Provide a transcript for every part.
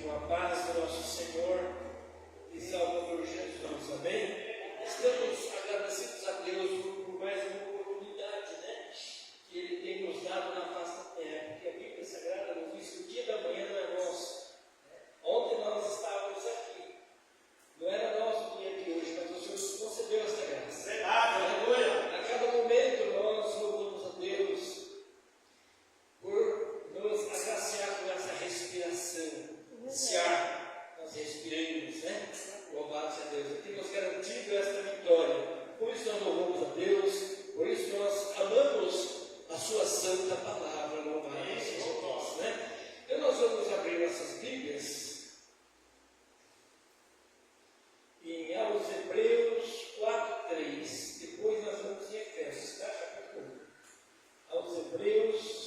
com a paz do nosso Senhor e Salvador Jesus, amém? Estamos agradecidos a Deus por mais uma oportunidade, né, que Ele tem nos dado na face da terra, porque a Bíblia Sagrada nos diz que o dia da manhã não é nosso. Ontem nós estávamos aqui, não era nosso o dia de hoje, mas o Senhor nos concedeu esta graça. Aleluia! A cada momento nós louvamos a Deus por nos agraciar com essa respiração, esse ar, nós respiramos, né? Louvado seja Deus, Ele tem nos garantido esta vitória, por isso nós louvamos a Deus, por isso nós amamos a Sua Santa Palavra, louvado seja Deus, né? Então nós vamos abrir nossas Bíblias em aos Hebreus 4:3, depois nós vamos em Efésios, tá? Capítulo 1. Aos Hebreus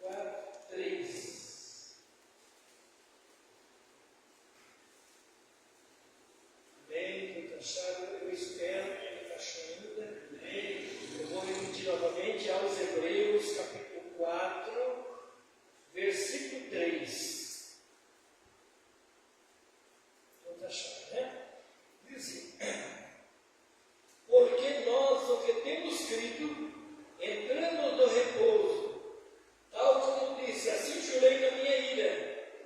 4:3. Bem, muito achado, eu espero que ele achou ainda. Eu vou repetir novamente, aos Hebreus, capítulo 4, versículo 3. Vamos achar, né? Diz assim: porque nós, o que temos crido, entramos no repouso, tal como disse, assim jurei na minha ira,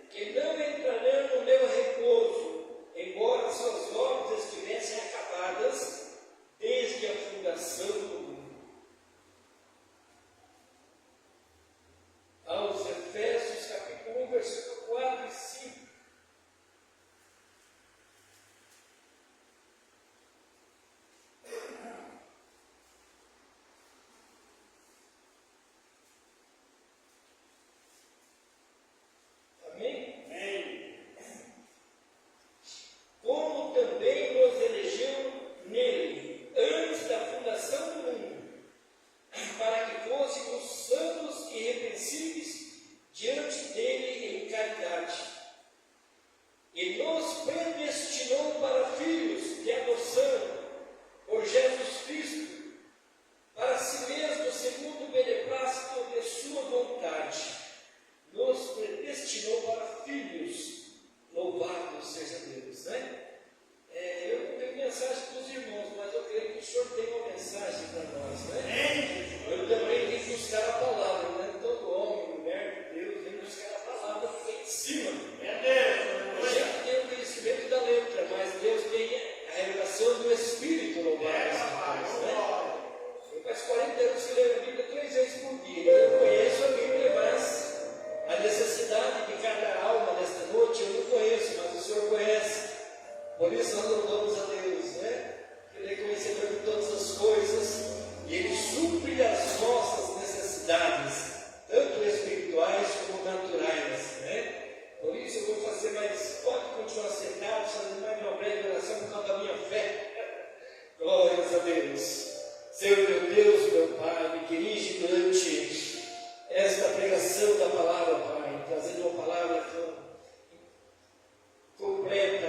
que não entrarão no meu repouso, embora suas obras estivessem acabadas desde a fundação do mundo. Aos Efésios, capítulo 1, versículo 4 e 5. Amém? Amém. Como também nos elegeu nele, antes da fundação do mundo, para que fôssemos santos e irrepreensíveis diante dele em caridade. E nos predestinou para filhos de adoção por Jesus Cristo, para si mesmo, segundo o beneplácito de sua vontade. Nos predestinou para filhos. Louvado seja Deus, né? Eu não tenho mensagem para os irmãos, mas eu creio que o Senhor tem uma mensagem para nós, né? Eu também tenho que buscar a palavra, né? Todo homem, mulher de Deus, tem que buscar a palavra que vem de cima. A gente tem o conhecimento da letra, mas Deus tem a revelação do Espírito, louvado seja Deus, né? Eu faz 40 anos que leio a Bíblia 3 vezes por dia. Eu conheço a Bíblia, mas a necessidade de cada alma nesta noite eu não conheço, mas o Senhor conhece. Por isso nós louvamos a Deus, né? Que Ele é conhecedor de todas as coisas e Ele supre as nossas necessidades, tanto espirituais como naturais, né? Por isso eu vou fazer mais, pode continuar sentado, fazendo mais uma breve oração por causa da minha fé. Glórias a Deus. Senhor meu Deus, meu Pai, me dirige durante esta pregação da palavra, Pai, trazendo uma palavra completa,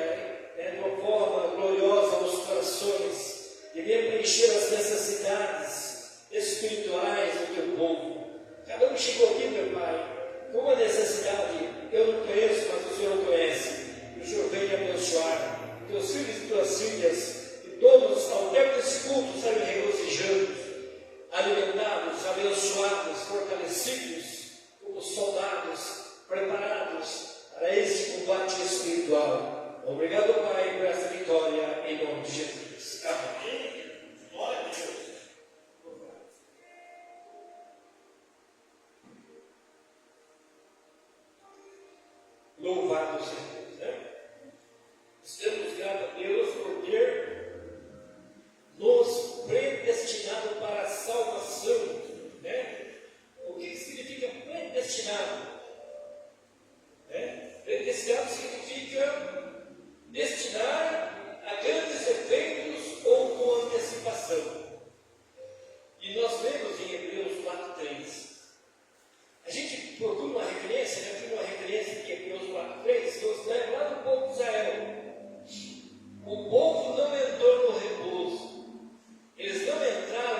de uma forma gloriosa aos corações, e venha preencher as necessidades espirituais do teu povo. Cada um chegou aqui, meu Pai, com uma necessidade, eu não conheço, mas o Senhor conhece. E o Senhor venha abençoar teus filhos e tuas filhas, e todos, ao termo desse culto, saiam regozijando, alimentados, abençoados, fortalecidos, como soldados, preparados para esse combate espiritual. Obrigado, Pai, por essa vitória, em nome de Jesus. Amém. Glória a Deus. Louvado seja Deus, né? Estamos gratos a Deus por ter nos predestinado para a salvação, né? O que significa predestinado? Predestinado significa destinar a grandes eventos ou com antecipação. E nós vemos em Hebreus 4:3. A gente procura uma referência, né? Tem uma referência de Hebreus 4:3, que nos leva lá no povo de Israel. O povo não entrou no repouso. Eles não entraram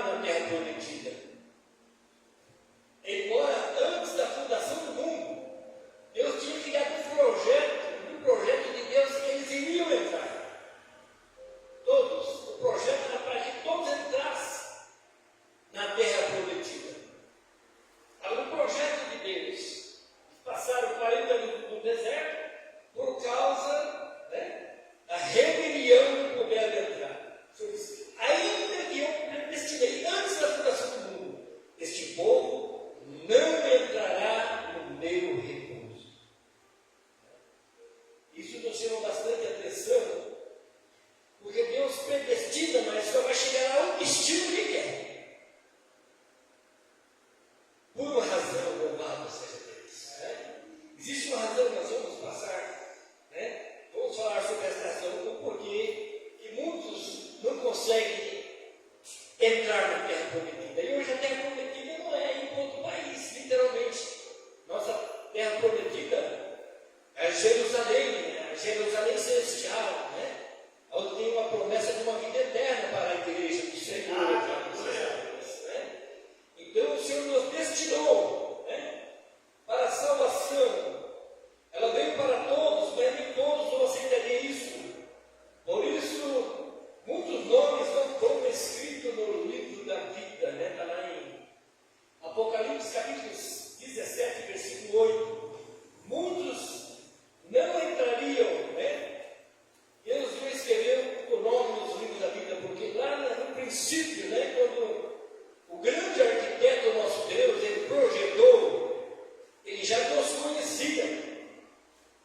Isso nos chama bastante atenção, porque Deus predestina, mas só vai chegar ao destino que quer. Por uma razão, louvado seja Deus. Existe uma razão que nós vamos passar, vamos falar sobre essa razão, o porquê que muitos não conseguem entrar na Terra Prometida. E hoje a Terra Prometida não é em outro país, literalmente. Nossa Terra Prometida é Jerusalém, a Jerusalém Celestial, onde tem uma promessa de uma vida eterna para a igreja do Senhor. Então o Senhor nos destinou para a salvação. Ela veio para todos, mas nem todos vão aceitar isso. Por isso, muitos nomes não foram escritos no livro da vida. Está lá em Apocalipse capítulo 17, versículo 8. Muitos não entrariam, Deus não escreveu o nome nos livros da vida, porque lá no princípio, quando o grande arquiteto nosso Deus, ele projetou, ele já nos conhecia.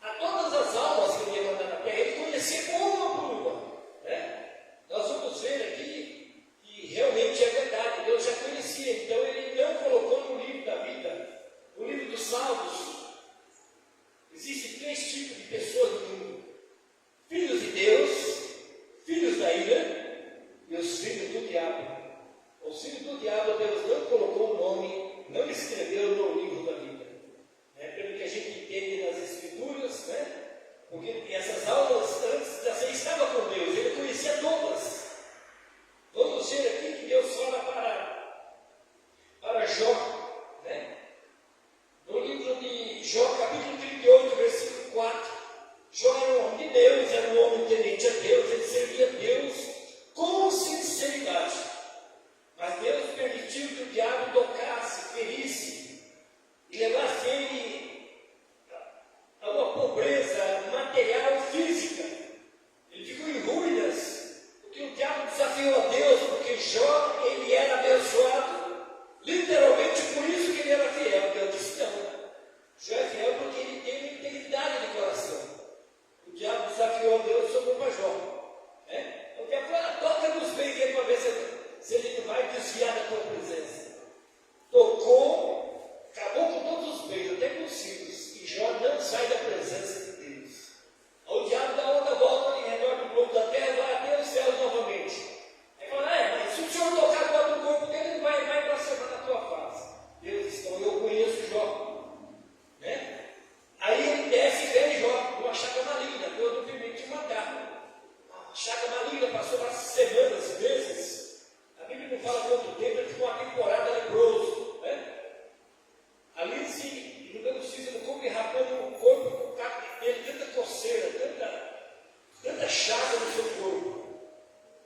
A todas as almas que ele ia mandar na terra, ele conhecia uma por uma. Nós vamos ver aqui que realmente é verdade, Deus já conhecia, então ele não colocou no livro da vida, no livro dos salvos. Existem 3 tipos de pessoas no mundo: filhos de Deus, filhos da ira e os filhos do diabo. Os filhos do diabo, Deus não colocou o nome, não escreveu no livro da vida. Pelo que a gente entende nas Escrituras, porque essas almas antes já estavam com Deus, ele conhecia todas. Vamos ver aqui que Deus fala para Jó, no livro de Jó, capítulo 38, versículo 4. Jó era um homem de Deus, era um homem temente a Deus, ele servia a Deus com sinceridade. Mas Deus permitiu que o diabo tocasse, ferisse e levasse ele a uma pobreza material física. Ele ficou em ruínas, porque o diabo desafiou a Deus, porque Jó, ele era abençoado, literalmente por isso que ele era fiel. Deus disse não. Jó é fiel porque ele tem integridade de coração. O diabo desafiou a Deus e sobrou para Jó. O diabo falou, toca nos bens dele para ver se ele não vai desviar da tua presença. Tocou, acabou com todos os bens, até com os filhos, e Jó não sai da presença de Deus. O diabo dá outra volta em redor do globo da terra, vai até os céus novamente. Aí fala, mas se o Senhor tocar agora no corpo dele, ele vai blasfemar na tua face. Deus disse, então eu conheço Jó. Aí ele desce e vê Jó, uma chaga maligna, Deus não permite matar. A chaga maligna passou lá semanas, meses. A Bíblia não fala quanto tempo, ele ficou uma temporada leproso. Ali sim, no Deus precisa do corpo e rapando o corpo com o caco dele, tanta coceira, tanta chaga no seu corpo.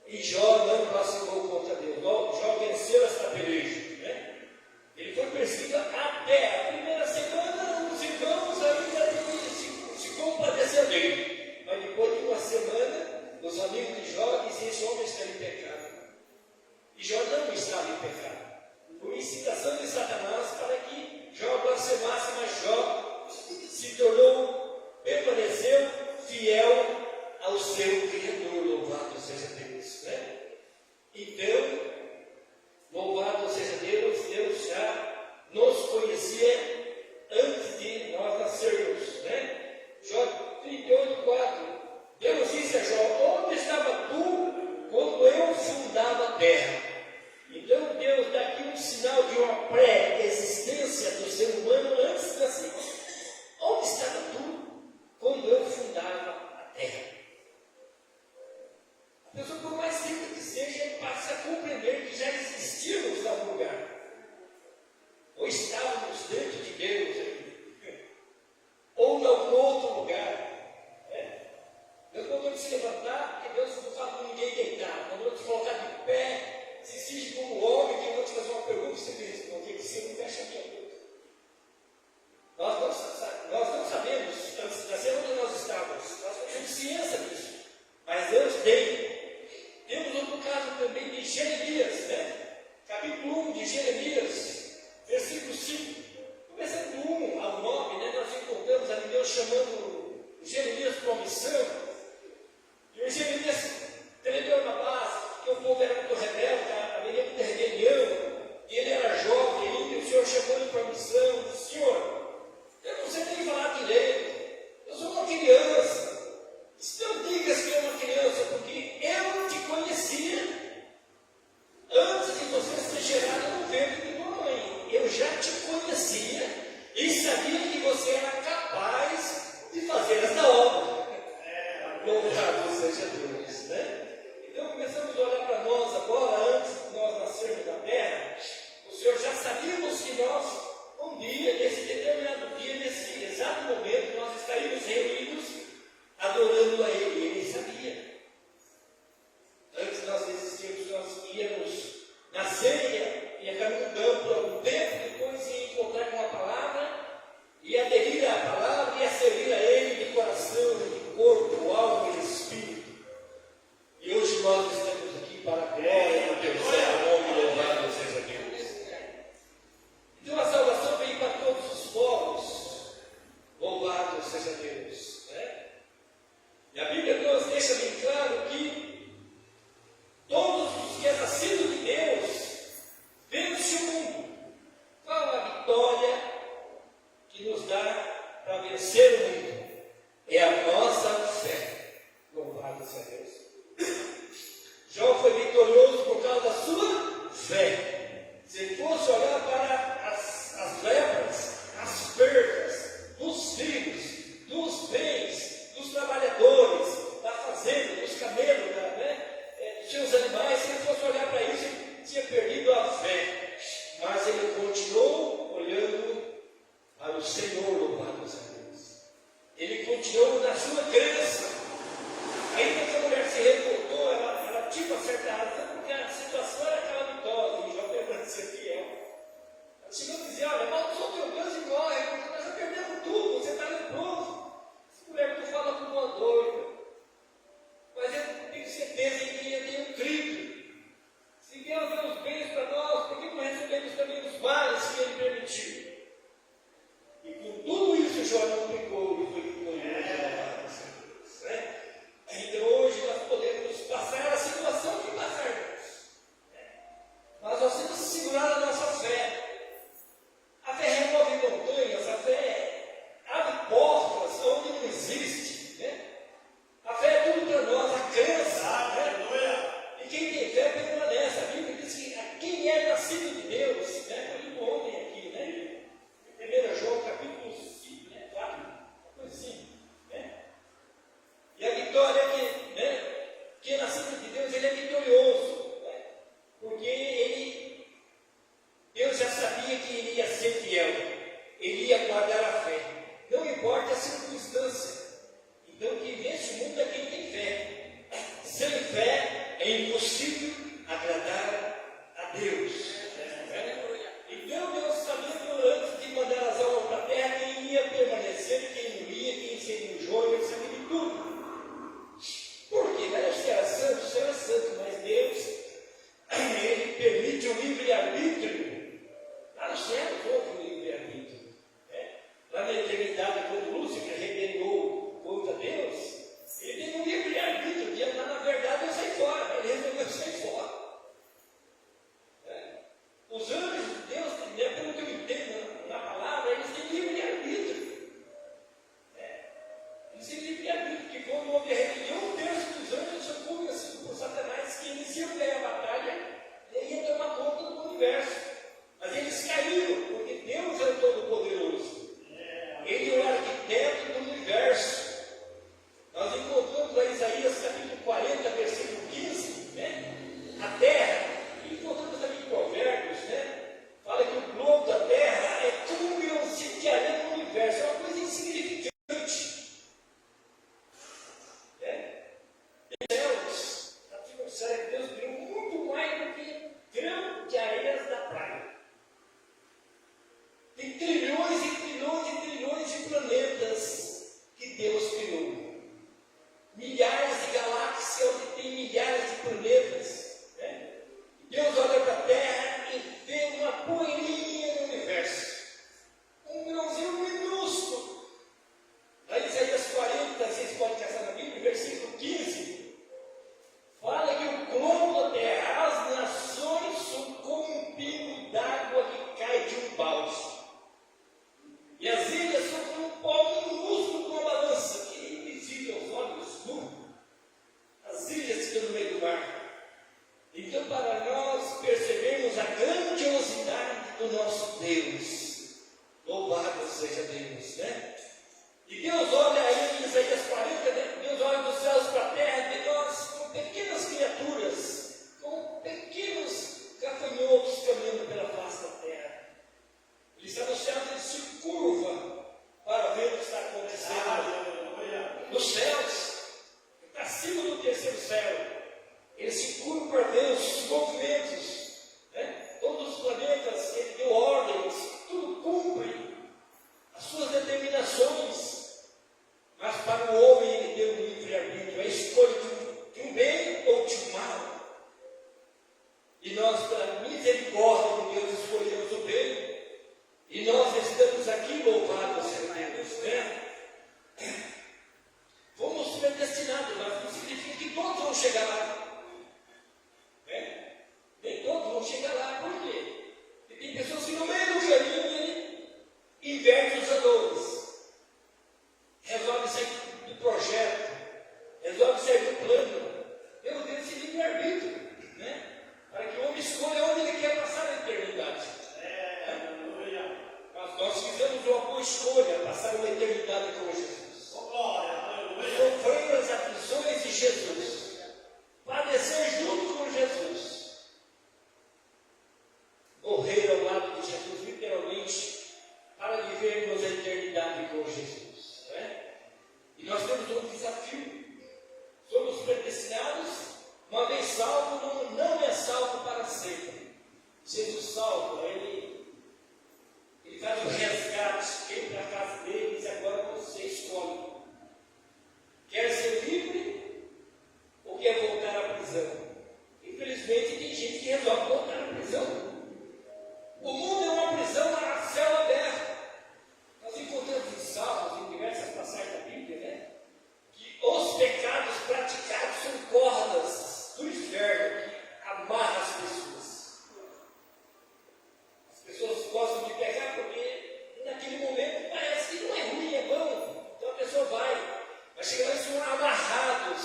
E Jó não vacilou contra Deus. Jó venceu essa peleja. Ele foi perseguido até a primeira semana, os irmãos ainda se compadeceram dele. Mas depois de uma semana, os amigos de Jó diziam: esse homem está em pecado. E Jó não estava em pecado. Foi incitação de Satanás para que Jó blasfemasse, mas Jó se tornou, permaneceu fiel ao seu Criador. Louvado seja Deus. Então, louvado seja Deus, Deus já nos conhecia antes de nós nascermos. Jó 38:4. Deus disse a Jó: onde estava tu quando eu fundava a terra? Então Deus dá aqui um sinal de uma pré-existência do ser humano antes de nascer. Onde estava tu quando eu fundava a terra? A pessoa, por mais simples que seja, passa a compreender que já existíamos em algum lugar. Ou estávamos dentro de Deus, ou em algum outro lugar. Deus mandou te se levantar, porque Deus não fala com ninguém deitar. Mandou te colocar de pé, seja Deus, né? Então começamos a olhar para nós agora, antes de nós nascermos na terra. O Senhor já sabíamos que nós, um dia, nesse determinado dia, nesse exato momento, nós estaríamos reunidos adorando a Ele. Ele sabia. Antes de nós existirmos, nós íamos na ceia, ia caminho do campo por algum tempo, depois ia encontrar com a palavra, ia aderir à palavra, ia servir a Ele de coração, de corpo, alma e espírito. E hoje nós estamos aqui para a glória do teu santo nome, louvado seja Deus. Então a salvação veio para todos os povos, louvado seja Deus. Né? E a Bíblia nos deixa bem claro que todos os que é nascido de Deus vence o mundo. Qual a vitória que nos dá para vencer o mundo? É a nossa fé. Louvado seja Deus. Jó foi vitorioso por causa da sua fé. Se ele fosse olhar para as lepras, as perdas dos filhos, dos bens, dos trabalhadores, da fazenda, dos camelos, dos seus animais, se ele fosse olhar para isso, ele tinha perdido a fé. Mas ele continuou olhando para o Senhor, louvado seja Deus. Ele continuou na sua crença. Ainda que a mulher se revoltou, ela tinha uma certa razão, porque a situação era calamitosa, e Jó permaneceu fiel. Ela chegou a dizer: olha, maldição teu Deus e morre, porque nós já perdemos tudo, você está leproso. Essa mulher tu fala como uma doida. Mas eu tenho certeza que ele tem um crido. Se Deus deu os bens para nós, por que não recebemos também os males que Ele permitiu? E com tudo isso, Jó não pecou e foi vitorioso. Né? Então hoje nós podemos passar a situação que passarmos. Mas nós temos que segurar a nossa fé. A fé remove montanhas, a fé abre portas onde não existe. Né? A fé é tudo para nós, a crença. Né? E quem tem fé permanece. A Bíblia diz que quem é nascido de Deus, né? Eu li ontem aqui, né? 1 João capítulo 5, né? 4, uma coisa assim. Né? E a vitória é que, né? Quem é nascido de Deus, ele é vitorioso. Né? Porque Deus já sabia que ele ia ser fiel. Ele ia guardar a fé. Não importa a circunstância. Então, quem vence o mundo é quem tem fé. Sem fé é impossível agradar a Deus. Então, Deus sabia que antes de mandar as almas para a terra, quem ia permanecer e quem não ia, quem seria o joio, ele sabia de tudo. Por quê? Deus era santo, mas Deus, Ele permite o livre-arbítrio. Lá no céu houve o livre-arbítrio. Né? Lá na eternidade, quando Lúcifer rebelou contra Deus, ele teve um livre-arbítrio de andar na verdade eu saí fora. Ele resolveu sair fora. Os anjos de Deus, pelo que eu entendo na palavra, eles têm livre-arbítrio. Eles têm livre-arbítrio, porque quando houve a rebelião, um terço dos anjos são convencidos por Satanás que eles iam ganhar a batalha e ia tomar conta do universo. Mas eles caíram, porque Deus é o Todo-Poderoso. Ele é o arquiteto do universo. Nós encontramos lá em Isaías capítulo 40, versículo 15, né? A terra, e encontramos também em Provérbios, né? Fala que o globo da terra é como um grãozinho de areia no universo, é uma coisa insignificante. Deus, a atmosfera de Deus criou muito mais do que grão de areias da praia. Tem trilhões Ele circula por Deus, os movimentos, né? Todos os planetas, ele deu ordens, tudo cumpre as suas determinações, mas para o homem ele deu um livre-arbítrio, a escolha de um bem ou de um mal. E nós, pela misericórdia de Deus, escolhemos o bem, e nós estamos aqui, louvados seja Deus, né? Fomos predestinados, mas não significa que todos vão chegar lá, né? Nem todos vão chegar lá, por quê? Porque tem pessoas que no meio do caminho invertem os valores, resolve sair do projeto, resolve sair do plano. Deus deu esse livre-arbítrio, né? Para que o homem escolha onde ele quer passar a eternidade. Mas nós fizemos uma boa escolha, passar uma eternidade com Jesus. Sofrer as aflições de Jesus, padecer junto com Jesus, morrer ao lado de Jesus, literalmente, para vivermos a eternidade com Jesus, né? E nós temos um desafio. Somos predestinados, uma vez salvo, não é salvo para sempre. Jesus salva, ele faz o resgate, vem para a casa deles e agora você escolhe. Quer ser livre ou quer voltar à prisão? Infelizmente tem gente que resolve voltar à prisão. O mundo é uma prisão a céu aberto. Nós encontramos em Salmos, em diversas passagens da Bíblia, né? Que os pecados praticados são cordas do inferno que amarram as pessoas. As pessoas gostam de pecar porque naquele momento parece que não é ruim, é bom. Então a pessoa vai. Mas chegando eles são amarrados,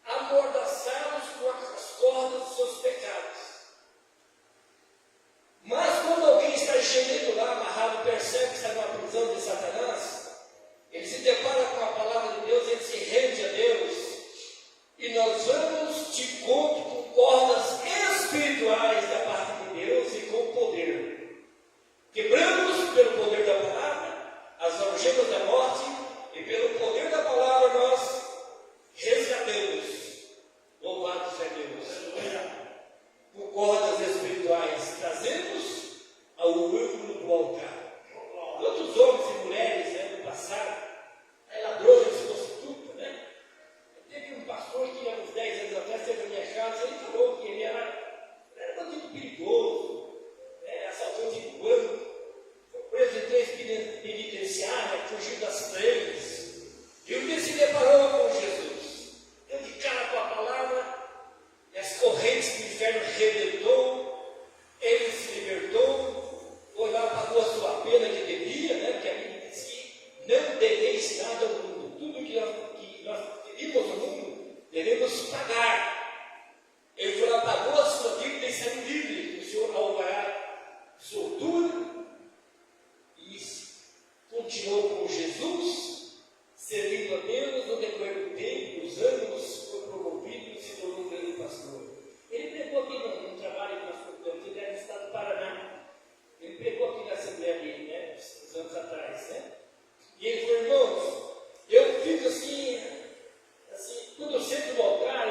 amordaçados com as cordas dos seus pecados. Mas quando alguém está gemendo lá, amarrado, percebe que está numa prisão de Satanás, ele se depara com a palavra de Deus, ele se rende a Deus, e nós vamos de encontro com cordas espirituais da parte de Deus e com poder. Quebramos pelo poder da palavra as algemas da morte, e pelo poder da palavra nós resgatamos. Louvado seja Deus. Por cordas espirituais, trazemos ao ângulo do altar. Quantos homens e mulheres, né, no passado, ladrões, prostitutas, né? Teve um pastor que há uns 10 anos atrás esteve na minha casa, ele falou que ele era bandido perigoso, assaltante de banco, foi preso em 3 penitenciárias, fugiu das 3. E um dia se deparou com Jesus, deu de cara com a palavra, e as correntes do inferno rebentou, ele se libertou, foi lá, pagou a sua pena que devia, né? Porque a Bíblia diz que não deveis nada ao mundo, tudo que nós pedimos ao mundo, devemos pagar. Ele foi lá, pagou a sua dívida e saiu livre. O Senhor alvará soltura e continuou com Jesus, servindo a Deus no decorrer do tempo, dos anos, foi promovido e se tornou um grande pastor. Ele pregou aqui no trabalho que nós procuramos, ele era no estado do Paraná. Ele pregou aqui na Assembleia dele, né, uns anos atrás, né? E ele falou, irmãos, eu fico assim, quando eu sento no altar,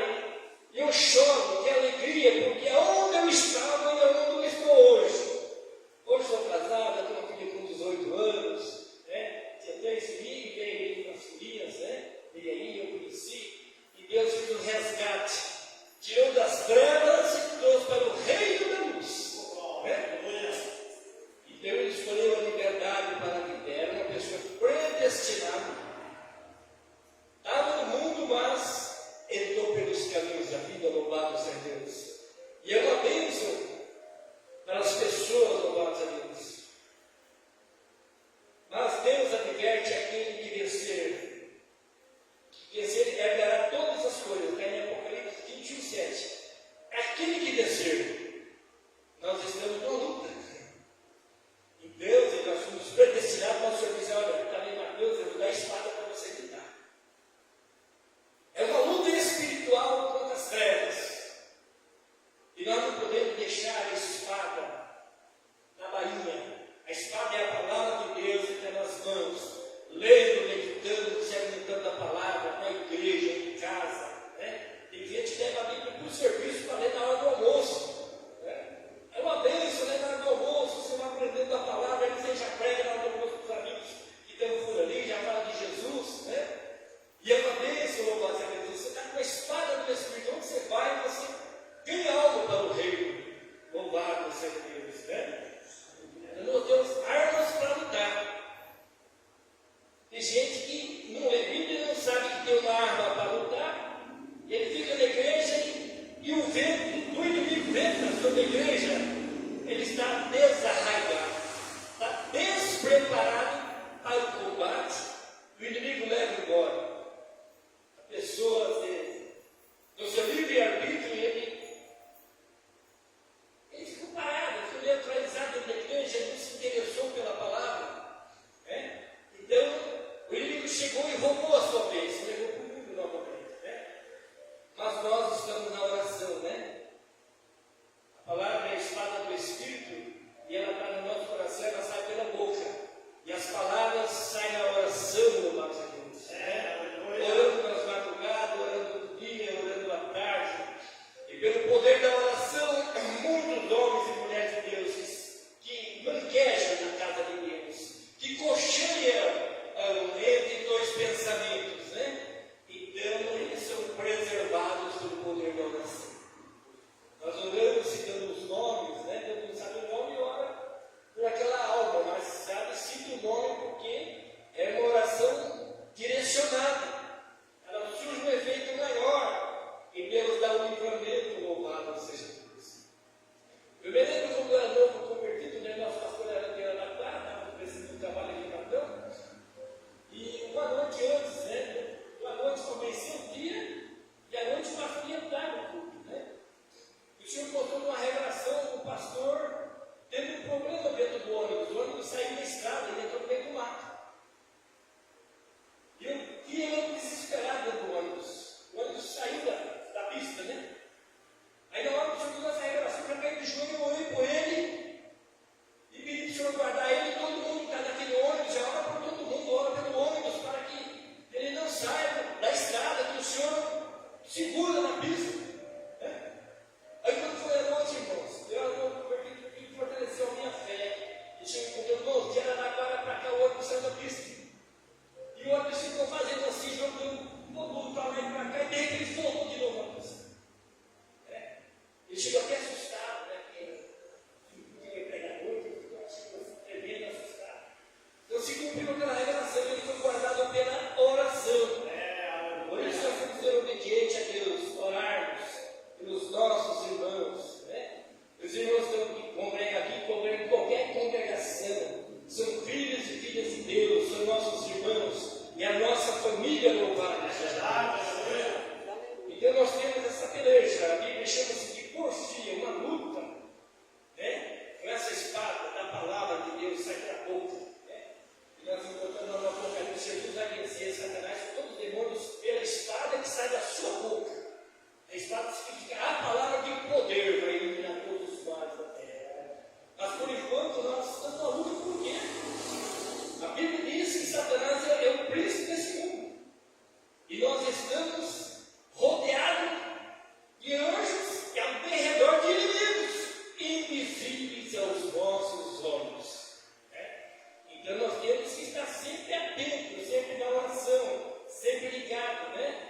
segura na pista. Né? Aí quando foi a noite, irmãos, eu fortaleceu a minha fé. E tinha um irmão de Araraquara para cá, o outro saiu da pista. E o outro ficou fazendo assim, jogando todo para lá e para cá, e de repente ele voltou de novo na pista. Ele chegou até assustado, né? Porque ele pregador, ele ficou tremendo assustado. Então se cumpriu aquela revelação, ele foi guardado pela oração. Por isso nós temos que ser obedientes a Deus, orarmos pelos nossos irmãos. Né? Os irmãos que congregam aqui, congregam em qualquer congregação, são filhos e filhas de Deus, são nossos irmãos, e a nossa família louvada. Então nós temos essa peleja, a Bíblia chama-se de porfia, uma luta, né? Com essa espada da palavra de Deus sai da boca. Né? E nós encontramos no Apocalipse, Jesus vai vencer Satanás e todos os demônios pela espada que sai da sua boca. A espada significa a palavra de poder para eliminar todos os males da terra. Mas por enquanto nós estamos na luta por quê? A Bíblia diz que Satanás é o príncipe desse mundo. E nós estamos rodeados de anjos e ao redor de inimigos invisíveis aos nossos olhos. Né? Então nós temos que estar sempre atentos, sempre na oração, sempre ligado. Né?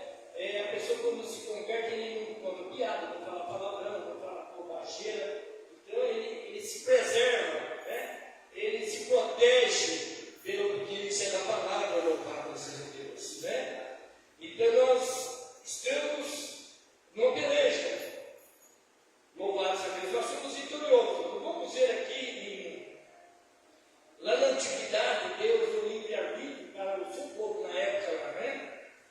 A pessoa quando se converte, ele não conta piada, não fala palavrão, não fala bobageira. Então ele se preserva, né? Ele se protege pela obediência da palavra, louvado seja Deus. Né? Então nós estamos numa peleja. Louvado seja Deus, nós somos vitoriosos. Vamos ver aqui, lá na antiguidade, Deus deu livre-arbítrio para o seu povo na época lá, né?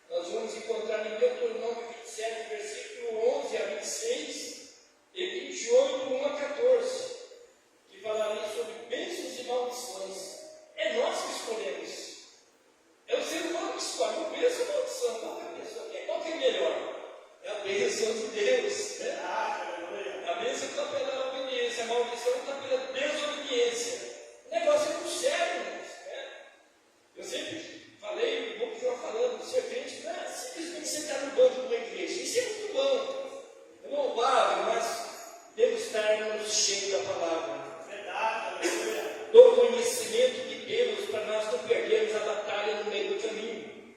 Nós vamos encontrar em Deuteronômio 27, versículo 11 a 26 e 28, 1 a 14, que falaria sobre bênçãos e maldições. É nós que escolhemos. É o ser humano que escolhe o bênção ou a maldição. Qual que é a pessoa que é? Qual que é melhor? É a bênção de Deus. Né? A bênção está pela obediência, a maldição está pela desobediência. O negócio é muito sério, né? Eu sempre falei, vou continuar falando, ser crente não é simplesmente sentar no banco de uma igreja. Isso é muito bom. É louvável, mas temos que estar cheios da palavra. Do conhecimento de Deus, para nós não perdermos a batalha no meio do caminho.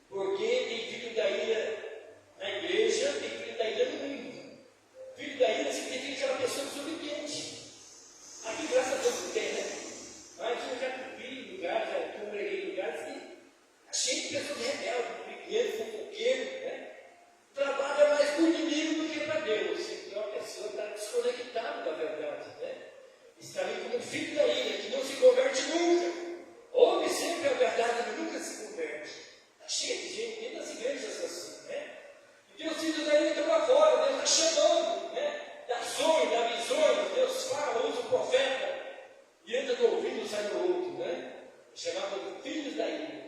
Porque tem filho da ira na igreja, tem filho da ira no mundo. Filho da ira significa aquela pessoa desobediente. Aqui, graças a Deus, não tem, né? Mas eu já vi em lugares, já congreguei em lugares que cheio de pessoas rebeldes, pequenos, fofoqueiros, né? Trabalha mais para o inimigo do que para Deus. Então a pessoa está desconectada da verdade, né? Está ali como filho da ira, que não se converte nunca. Ouve sempre a verdade, mas nunca se converte. Está cheio de gente dentro das igrejas assim, né? E os filhos da ira estão lá fora, Deus está chamando, né? Dá sonho, dá visões, Deus fala, usa o profeta, e entra no ouvido e sai no outro, né? Chamado filhos da ira.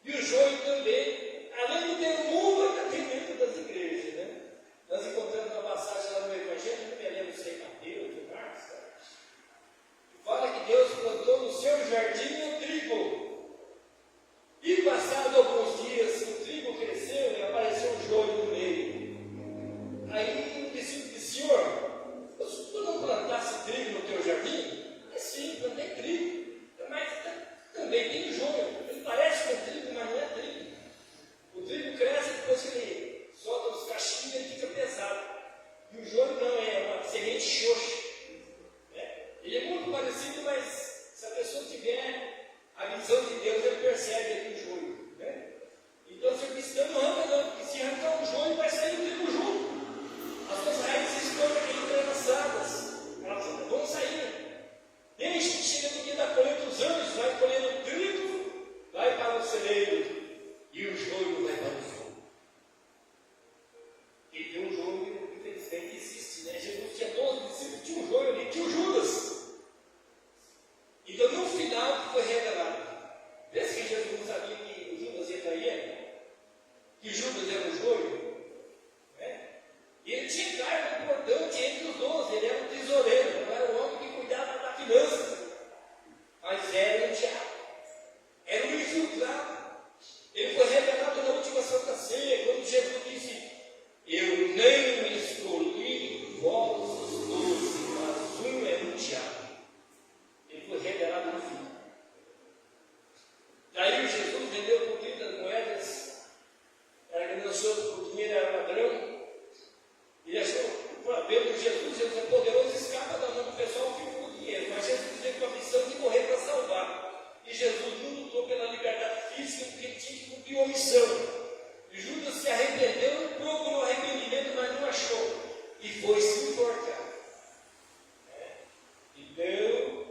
E o joio também, além de ter o mundo, ainda tem dentro das igrejas, né? Nós encontramos uma passagem lá no Evangelho, não me lembro se é Mateus ou Marcos, que fala que Deus plantou no seu jardim o trigo. E passado alguns dias, o trigo cresceu e apareceu um joio no meio. Aí o discípulo disse: Senhor, se tu não plantasse trigo no teu jardim? É sim, plantei trigo, mas também tem joio. Ele parece com trigo, mas não é trigo. O trigo cresce, depois e omissão. E Judas se arrependeu, procurou arrependimento, mas não achou. E foi se enforcar. Então,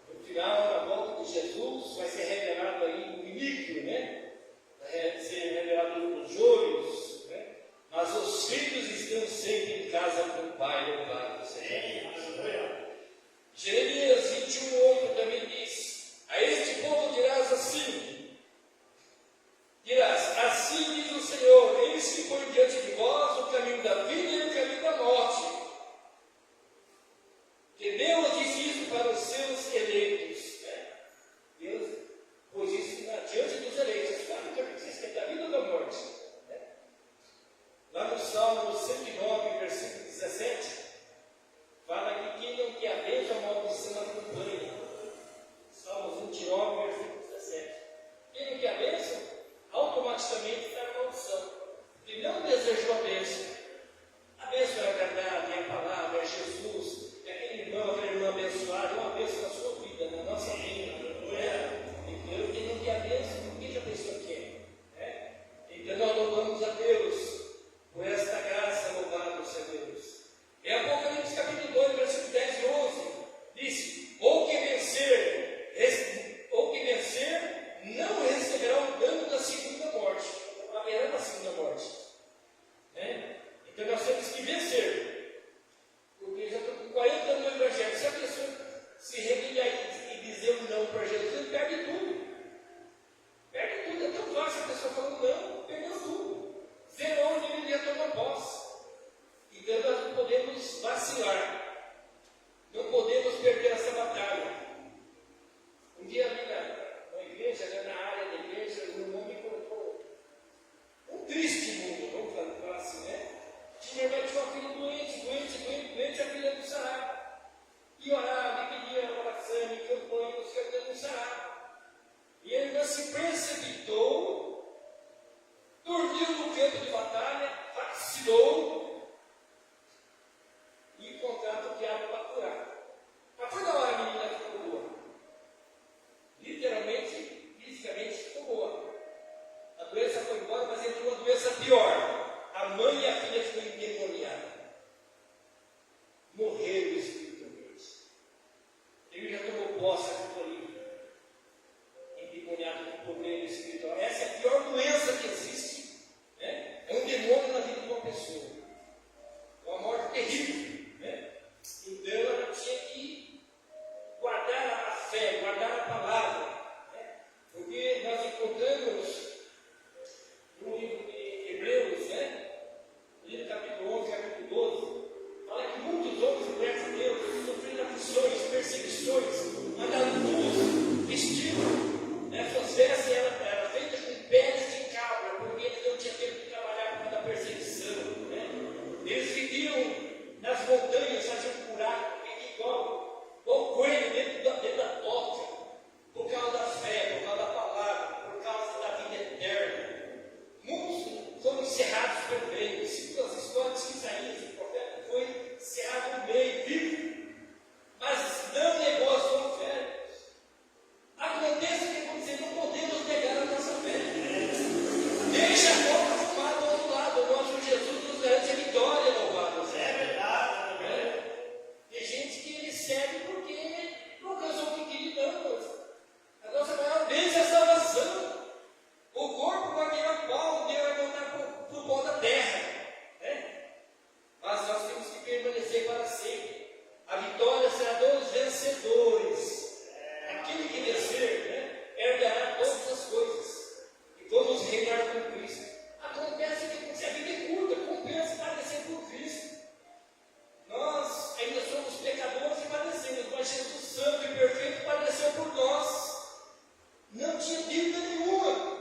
no final, na volta de Jesus, vai ser revelado aí o iníquo, né? Vai ser revelado os joios, né? Mas os filhos estão sempre em casa com o pai, louvado seja. Jeremias 21:8 também diz: a este povo dirás assim, assim diz o Senhor, eis que põe diante de vós o caminho da vida e o caminho da morte. Que Deus diz isso para os seus eleitos. Né? Deus pôs isso diante dos eleitos. Sabe o que vocês querem, da vida ou da morte? Né? Lá no Salmo 109, versículo 17, fala que quem não quer a bênção, a maldição acompanha. Salmo 29, versículo 17. Quem não quer a bênção, automaticamente está na maldição. Ele não desejou a bênção. A bênção é a verdade, é a palavra, é Jesus. Aquele irmão, aquela irmã abençoada, é uma bênção na sua vida, na nossa vida. Então, quem não quer a bênção, o que a pessoa quer? Então, nós louvamos a Deus por esta graça, louvado seja Deus. Em Apocalipse capítulo 2, versículo 10 e 11, diz: ou que vencer, não receberá o dano da segunda morte. Haverá na segunda morte. Então, nós temos que vencer. Porque já estou com 40 anos no Evangelho. Se a pessoa se rebeliar e dizer um não para Jesus, ele perde tudo. Perde tudo. É tão fácil a pessoa falar não, perdeu tudo. Zerou onde ele ia tomar posse. Então nós não podemos vacilar. Não podemos perder essa batalha. Um dia ali na igreja, na área da igreja, o irmão me contou um triste mundo, vamos falar assim, né? Tinha uma filha doente, a filha não sarava. E orava, e pedia oração, e campanha, os caras não saravam. E ele não se precipitou, dormiu no campo de batalha, vacilou e contrata o diabo para curar. Mas foi na hora a menina ficou boa. Literalmente, fisicamente ficou boa. A doença foi embora, mas entrou uma doença pior. A mãe e a filha ficam endemoniadas. Morreram espiritualmente. Ele já tomou posse aqui ali. Endemoniado com problema espiritual. Essa é a pior doença que existe. Né? É um demônio na vida de uma pessoa. É uma morte terrível. Né? Então ela tinha que guardar a fé, guardar a palavra. Né? Porque nós encontramos no livro de Hebreus, né? Livro capítulo 11, capítulo 12, fala que muitos homens e mulheres de Deus sofreram aflições, perseguições, andaram nus, vestidos, né? Suas vestes eram feitas com peles de cabra, porque eles não tinham tempo de trabalhar por causa da perseguição. Né? Eles viviam nas montanhas, faziam buraco, igual coelho dentro da toca, por causa da fé, por causa da palavra, por causa da vida eterna. Muitos foram encerrados pelo meio. Segundo as histórias de Isaías, o profeta foi encerrado no meio, vivo, mas não negou a sua fé. Acontece o que aconteceu, não podemos negar a nossa fé. Deixa a boca fumar do outro lado. O nosso Jesus nos garante a vitória, louvado. É verdade, né? Tem gente que ele segue porque não alcançou o que queria, não. A nossa maior bênção é a salvação. O corpo vai virar pó, o dia vai voltar para o pó da terra. Né? Mas nós temos que permanecer para sempre. A vitória será dos vencedores. Aquele que vencer, né, herdará todas as coisas. E vamos reinar com Cristo. Acontece que a vida é curta, compensa padecer por Cristo. Nós ainda somos pecadores e padecemos, mas Jesus Santo e Perfeito padeceu por nós. Não tinha dívida nenhuma.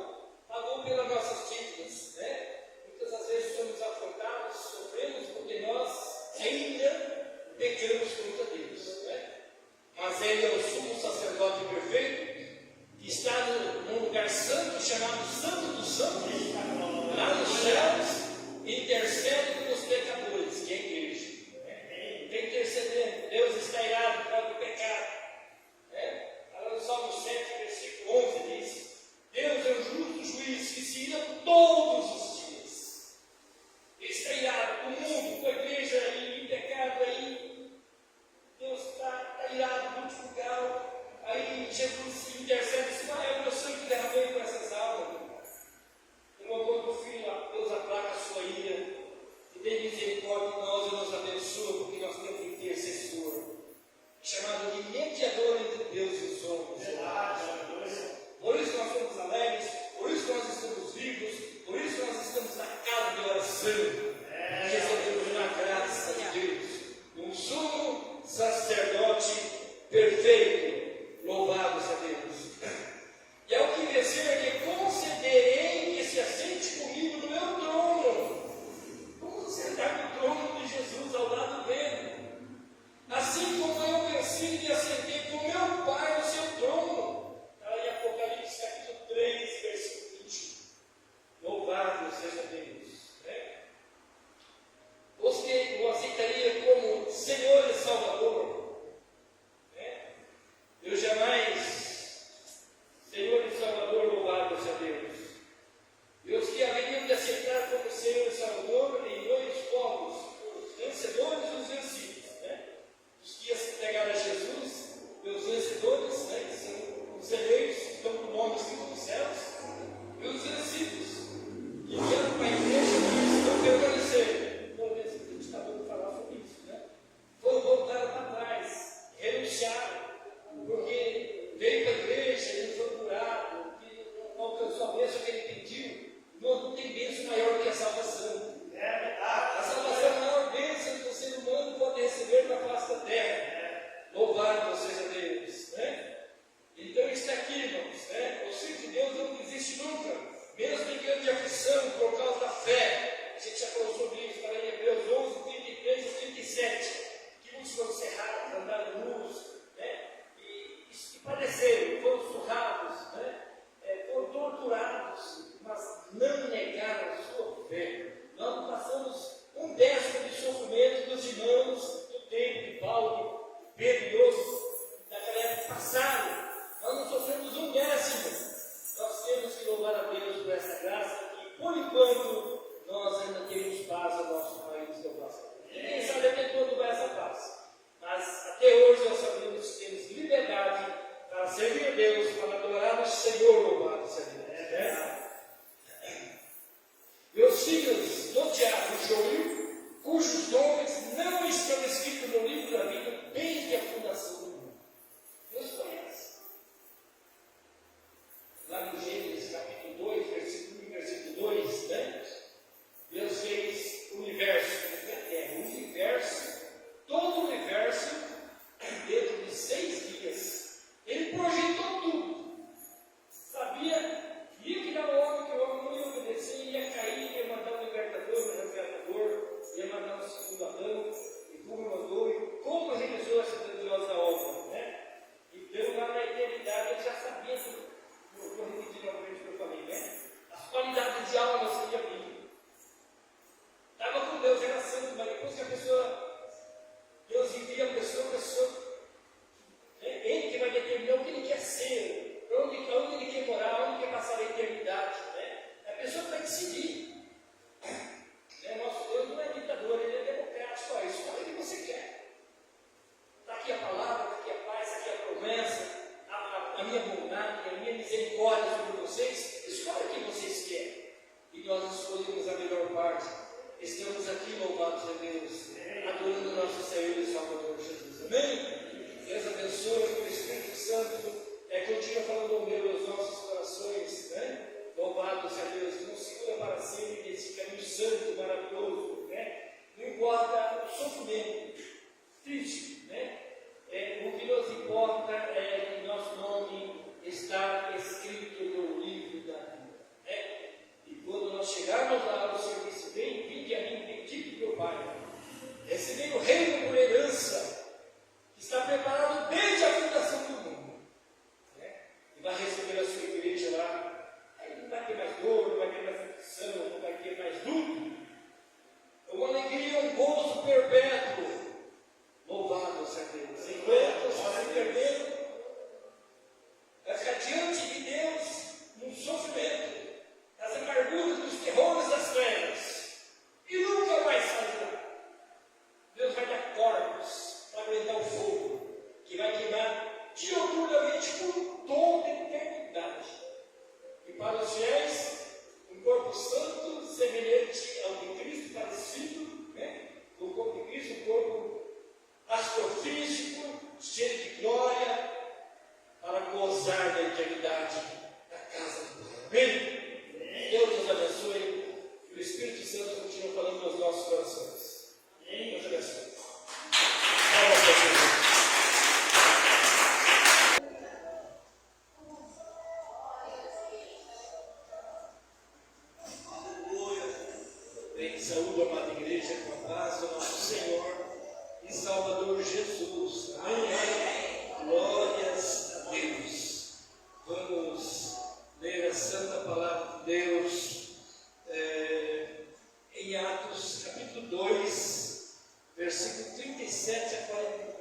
Pagou pelas nossas dívidas, né? Muitas das vezes somos afrontados, sofremos porque nós ainda pecamos contra Deus, né? Mas Ele é o sumo sacerdote perfeito, que está num lugar santo, chamado Santo dos Santos, lá nos céus, intercede pelos pecadores, que é a igreja. Está intercedendo. Deus está irado por causa do pecado. Né? No Salmo 7, versículo 11 diz: Deus é o justo juiz que se ira todos os dias. Ele está irado com o mundo, com a igreja aí, em pecado aí. Deus está irado, muito frugal. Aí Jesus intercede e diz: Pai, é o meu sangue que derramei por essas almas. Meu amor do filho, Deus aplaca a sua ira e tem misericórdia de nós e nos abençoa, porque nós temos um intercessor, chamado de mediador entre Deus e os homens. Por isso nós somos alegres, por isso nós estamos vivos, por isso nós estamos na casa de oração. Recebemos uma graça de Deus, um sumo sacerdote perfeito. Louvado seja Deus. E ao que vencer, que concederei que se assente comigo no meu trono. Vamos sentar no trono de Jesus ao lado dele. Assim como eu venci e assentei com meu Pai no seu trono. Está em Apocalipse capítulo 3, versículo 20. Louvado seja Deus. Você o aceitaria como Senhor e Salvador? Eu jamais, Senhor e Salvador, louvado seja Deus. E os que haveriam de aceitar como Senhor e Salvador em dois povos, os vencedores e os vencidos. Os que iam se entregar a Jesus, os vencedores, que são os eleitos, que estão com o nome escrito nos céus, e os vencidos, que vieram para a igreja, mas estão permanecendo. Pelo menos a gente está vendo falar sobre isso, Foram voltaram para trás, renunciaram, porque veio para a igreja, ele foi curado, que não alcançou a bênção que ele pediu. Não tem bênção maior do que a salvação. A salvação é a maior bênção que o ser humano pode receber na face da terra. Louvado seja Deus. Então está aqui, irmãos. O Filho de Deus não desiste nunca, mesmo em grande aflição, por causa da fé. A gente já falou sobre isso, está em Hebreus 11, 33 e 37. Que muitos foram cerrados, andaram nus, e padeceram, foram surrados, foram torturados, mas não negaram a sua fé. Nós passamos um décimo de sofrimento dos irmãos do tempo de Paulo, Pedro e outros, naquela época passaram. Nós não sofremos um décimo. Nós temos que louvar a Deus por essa graça, e por enquanto nós ainda temos paz ao nosso país do passado. Ninguém sabe até quando vai essa paz, mas até hoje nós sabemos que temos liberdade para servir a Deus, para adorar o Senhor, louvado seja Deus. Meus filhos do diabo Joio, cujos nomes não estão escritos no livro da vida desde a fundação do mundo. Deus conhece. Lá no Gênesis capítulo 2, versículo 2, Deus fez o universo, todo o universo, dentro de 6 dias. Ele projetou tudo. Sabia que era o homem, que o homem não ia obedecer, ia cair, ia mandar um libertador, ia mandar um segundo Adão, e como mandou, e como realizou essa grandiosa obra. Então, lá na eternidade, ele já sabia tudo. Eu repeti novamente o que eu falei, as qualidades de alma não seria vida. Estava com Deus, era santo, mas depois que a pessoa, Deus envia a pessoa, ele que vai determinar o que ele quer ser, onde ele quer morar, onde quer passar a eternidade. A pessoa vai decidir. Nosso Deus não é ditador, ele é democrático. Escolhe o que você quer. Está aqui a palavra, está aqui a paz, está aqui a promessa, a minha bondade, a minha misericórdia sobre vocês. Escolhe o que vocês querem. E nós escolhemos a melhor parte. Estamos aqui, louvados a Deus, adorando o nosso Senhor e Salvador Jesus. Amém? Deus abençoe o Espírito Santo. Continua falando ao meu, aos nossos corações. Louvado seja Deus. Nos segura para sempre nesse caminho santo, maravilhoso. Não importa o sofrimento triste. O que nos importa é que nosso nome está escrito no livro da vida. E quando nós chegarmos lá, o Senhor disse: Vem, vinde a mim, bendito meu Pai. Recebei o reino por herança, que está preparado desde a fundação do mundo. E vai receber a sua igreja lá. Aí não vai ter mais dor, não vai ter mais aflição, não vai ter mais luto. É uma alegria, um gozo perpétuo. Louvado seja Deus. Enquanto está se perdendo, vai ficar diante de Deus num sofrimento, as amarguras santo semelhante ao de Cristo, parecido, né? O corpo de Cristo, um corpo astrofísico, cheio de glória, para gozar da eternidade da casa do Pai. Amém? Deus nos abençoe e o Espírito Santo continue falando nos nossos corações. Deus abençoe. Bem, saúde, amada igreja, com a paz do nosso Senhor e Salvador Jesus. Amém. Glórias a Deus. Vamos ler a santa palavra de Deus em Atos capítulo 2, versículo 37 a 40.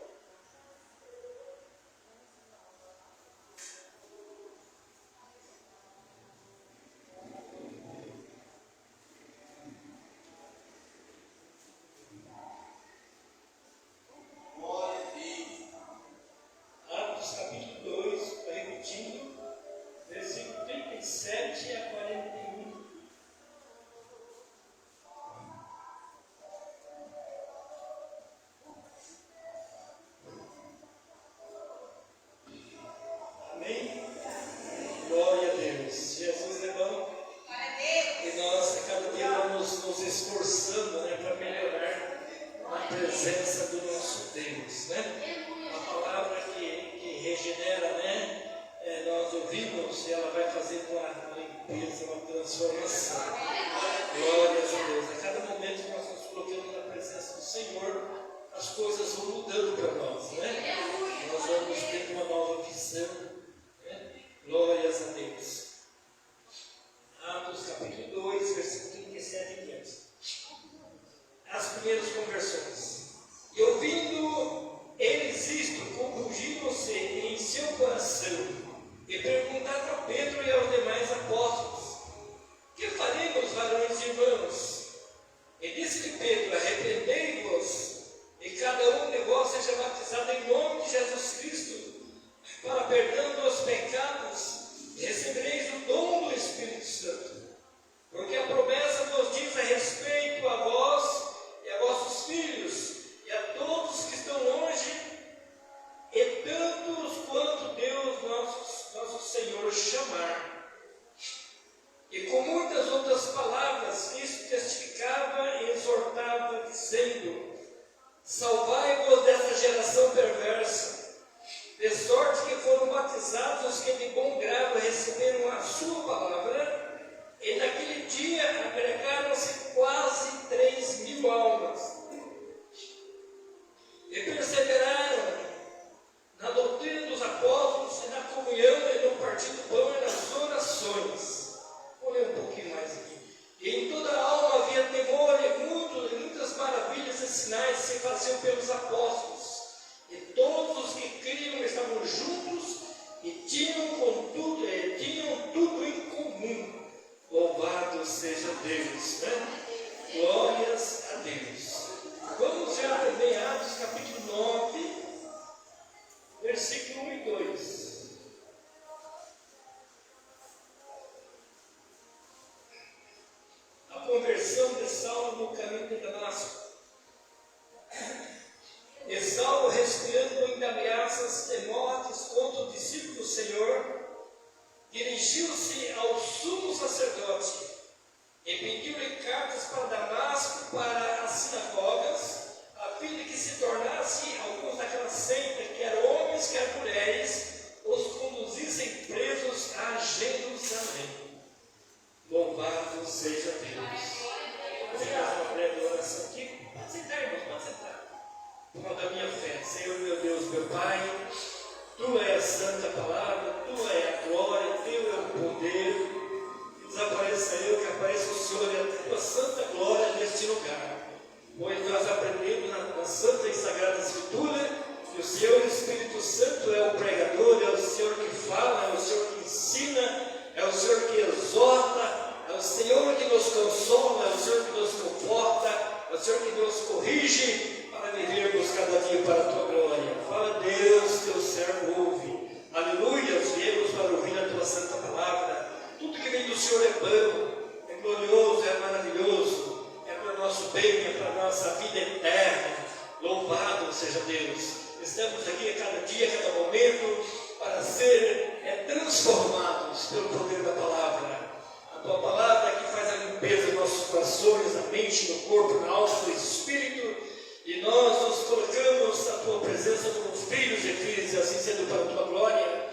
Senhor é bom, é glorioso, é maravilhoso, é para o nosso bem, é para a nossa vida eterna. Louvado seja Deus. Estamos aqui a cada dia, a cada momento, para ser transformados pelo poder da palavra. A tua palavra que faz a limpeza dos nossos corações, na mente, no corpo, na alma, no espírito. E nós nos colocamos na tua presença como filhos e filhas, e assim sendo para a tua glória.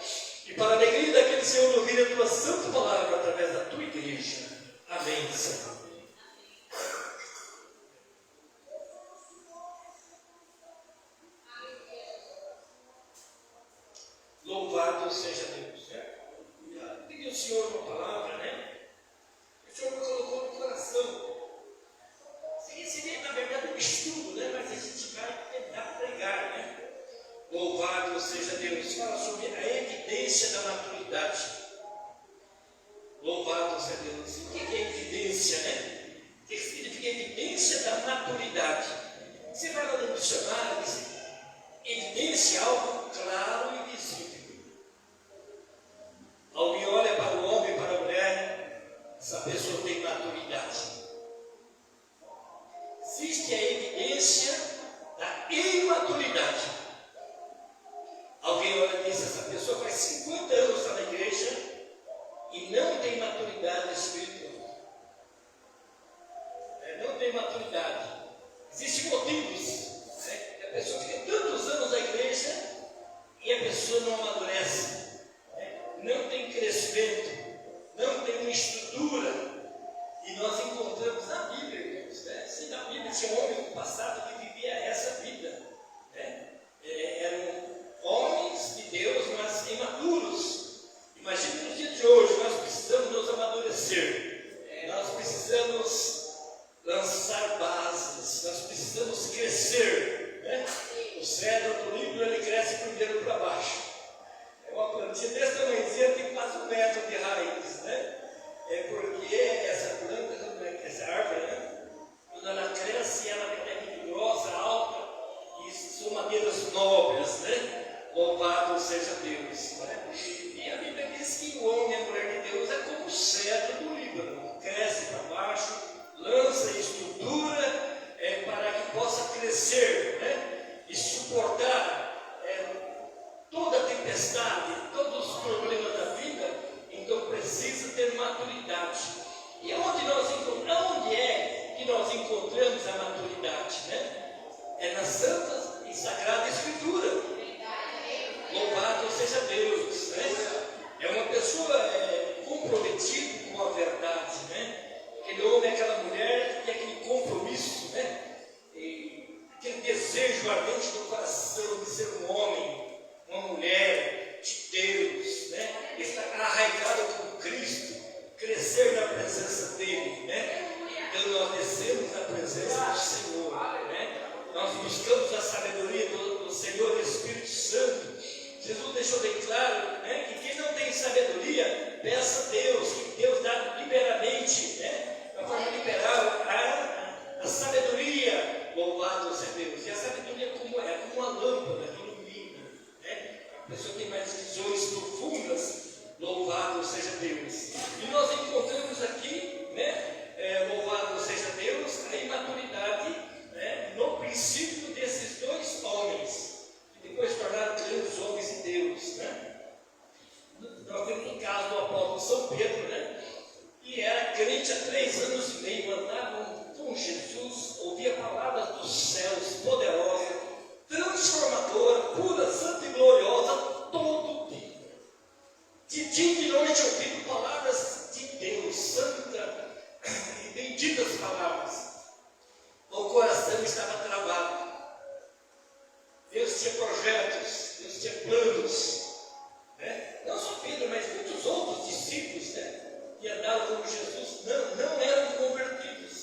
E para a alegria daqueles, Senhor, ouvir a tua santa palavra através da tua igreja. Amém, Senhor. Louvado seja Deus, né? Pedi ao Senhor uma palavra, né? O Senhor me colocou no coração. Seria, na verdade, um estudo, né? Mas a gente vai tentar pregar, né? Louvado seja Deus. Fala sobre a evidência da maturidade. Louvado seja Deus. O que é evidência, né? O que significa evidência da maturidade? Você vai lá no dicionário, evidência é algo claro e visível. Alguém olha para o homem e para a mulher, essa pessoa tem maturidade. Existe a evidência da imaturidade. Alguém olha e diz, essa pessoa faz 50 anos está na igreja e não tem maturidade espiritual. Não tem maturidade. Existem motivos. A pessoa fica tantos anos na igreja e a pessoa não amadurece. Não tem crescimento, não tem uma estrutura. E nós encontramos na Bíblia, irmãos, se na Bíblia tinha um homem do passado que vivia essa vida, eram homens de Deus, mas imaturos. Imagina no dia de hoje, nós precisamos nos amadurecer, nós precisamos lançar bases, nós precisamos crescer, O cedro do livro, ele cresce primeiro para baixo. Uma plantinha desse tamanhozinho tem quase 1 metro de raiz, porque essa planta, essa árvore, quando ela cresce, ela é muito grossa, alta, e são madeiras nobres, Louvado seja Deus, E a Bíblia diz que o homem e a mulher de Deus é como o cedro do Líbano, cresce para baixo, lança estrutura para que possa crescer, e suportar toda a tempestade, todos os problemas da vida. Então precisa ter maturidade. E onde é que nós encontramos a maturidade? É na Santa e Sagrada Escritura. Louvado seja Deus. É uma pessoa comprometida com a verdade. Aquele homem, aquela mulher, tem aquele compromisso, aquele desejo ardente do coração de ser um homem, uma mulher de Deus, Está arraigado com Cristo, crescer na presença dEle, Então nós descemos na presença do Senhor, Nós buscamos a sabedoria do Senhor Espírito Santo. Jesus deixou bem claro, que quem não tem sabedoria, peça a Deus, que Deus dá liberamente, para forma liberal a sabedoria. Louvado seja Deus. E a sabedoria é como uma lâmpada que ilumina, A pessoa tem mais visões profundas. Louvado seja Deus. E nós encontramos aqui, louvado seja Deus, a imaturidade, no princípio desses dois homens, que depois se tornaram grandes homens de Deus, Nós temos o caso do apóstolo São Pedro, que era crente há 3 anos e meio, andava com Jesus, ouvia palavras dos céus, poderosa, transformadora, pura, santa e gloriosa, todo dia. De dia e de noite ouvindo palavras de Deus, santa e benditas palavras. O coração estava travado. Deus tinha projetos, Deus tinha planos. Não só Pedro, mas muitos outros discípulos, que andavam com Jesus, não eram convertidos.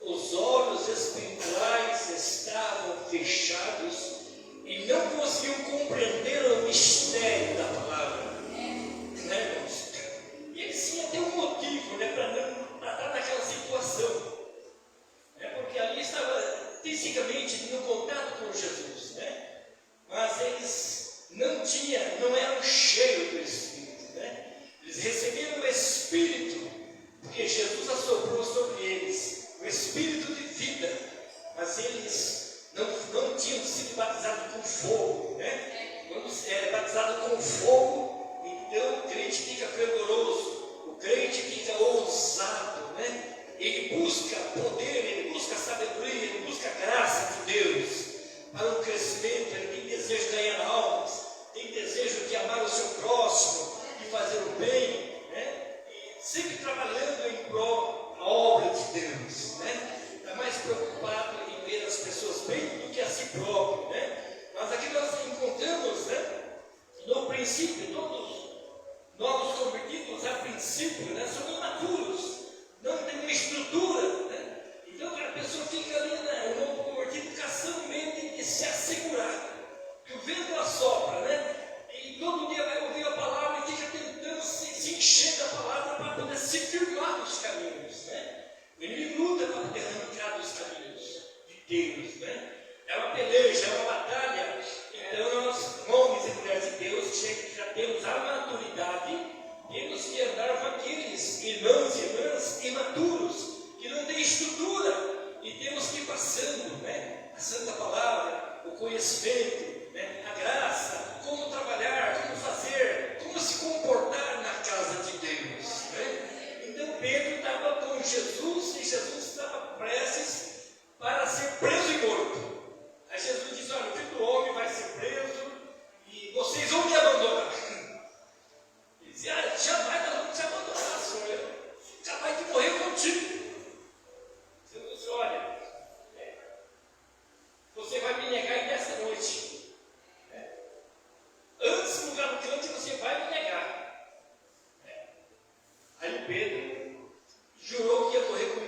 Os olhos espirituais estavam fechados e não conseguiam compreender o mistério da palavra. E eles tinham até um motivo, para estar naquela situação. Porque ali estava fisicamente no contato com Jesus, mas eles não eram cheios do Espírito, Eles receberam o Espírito, porque Jesus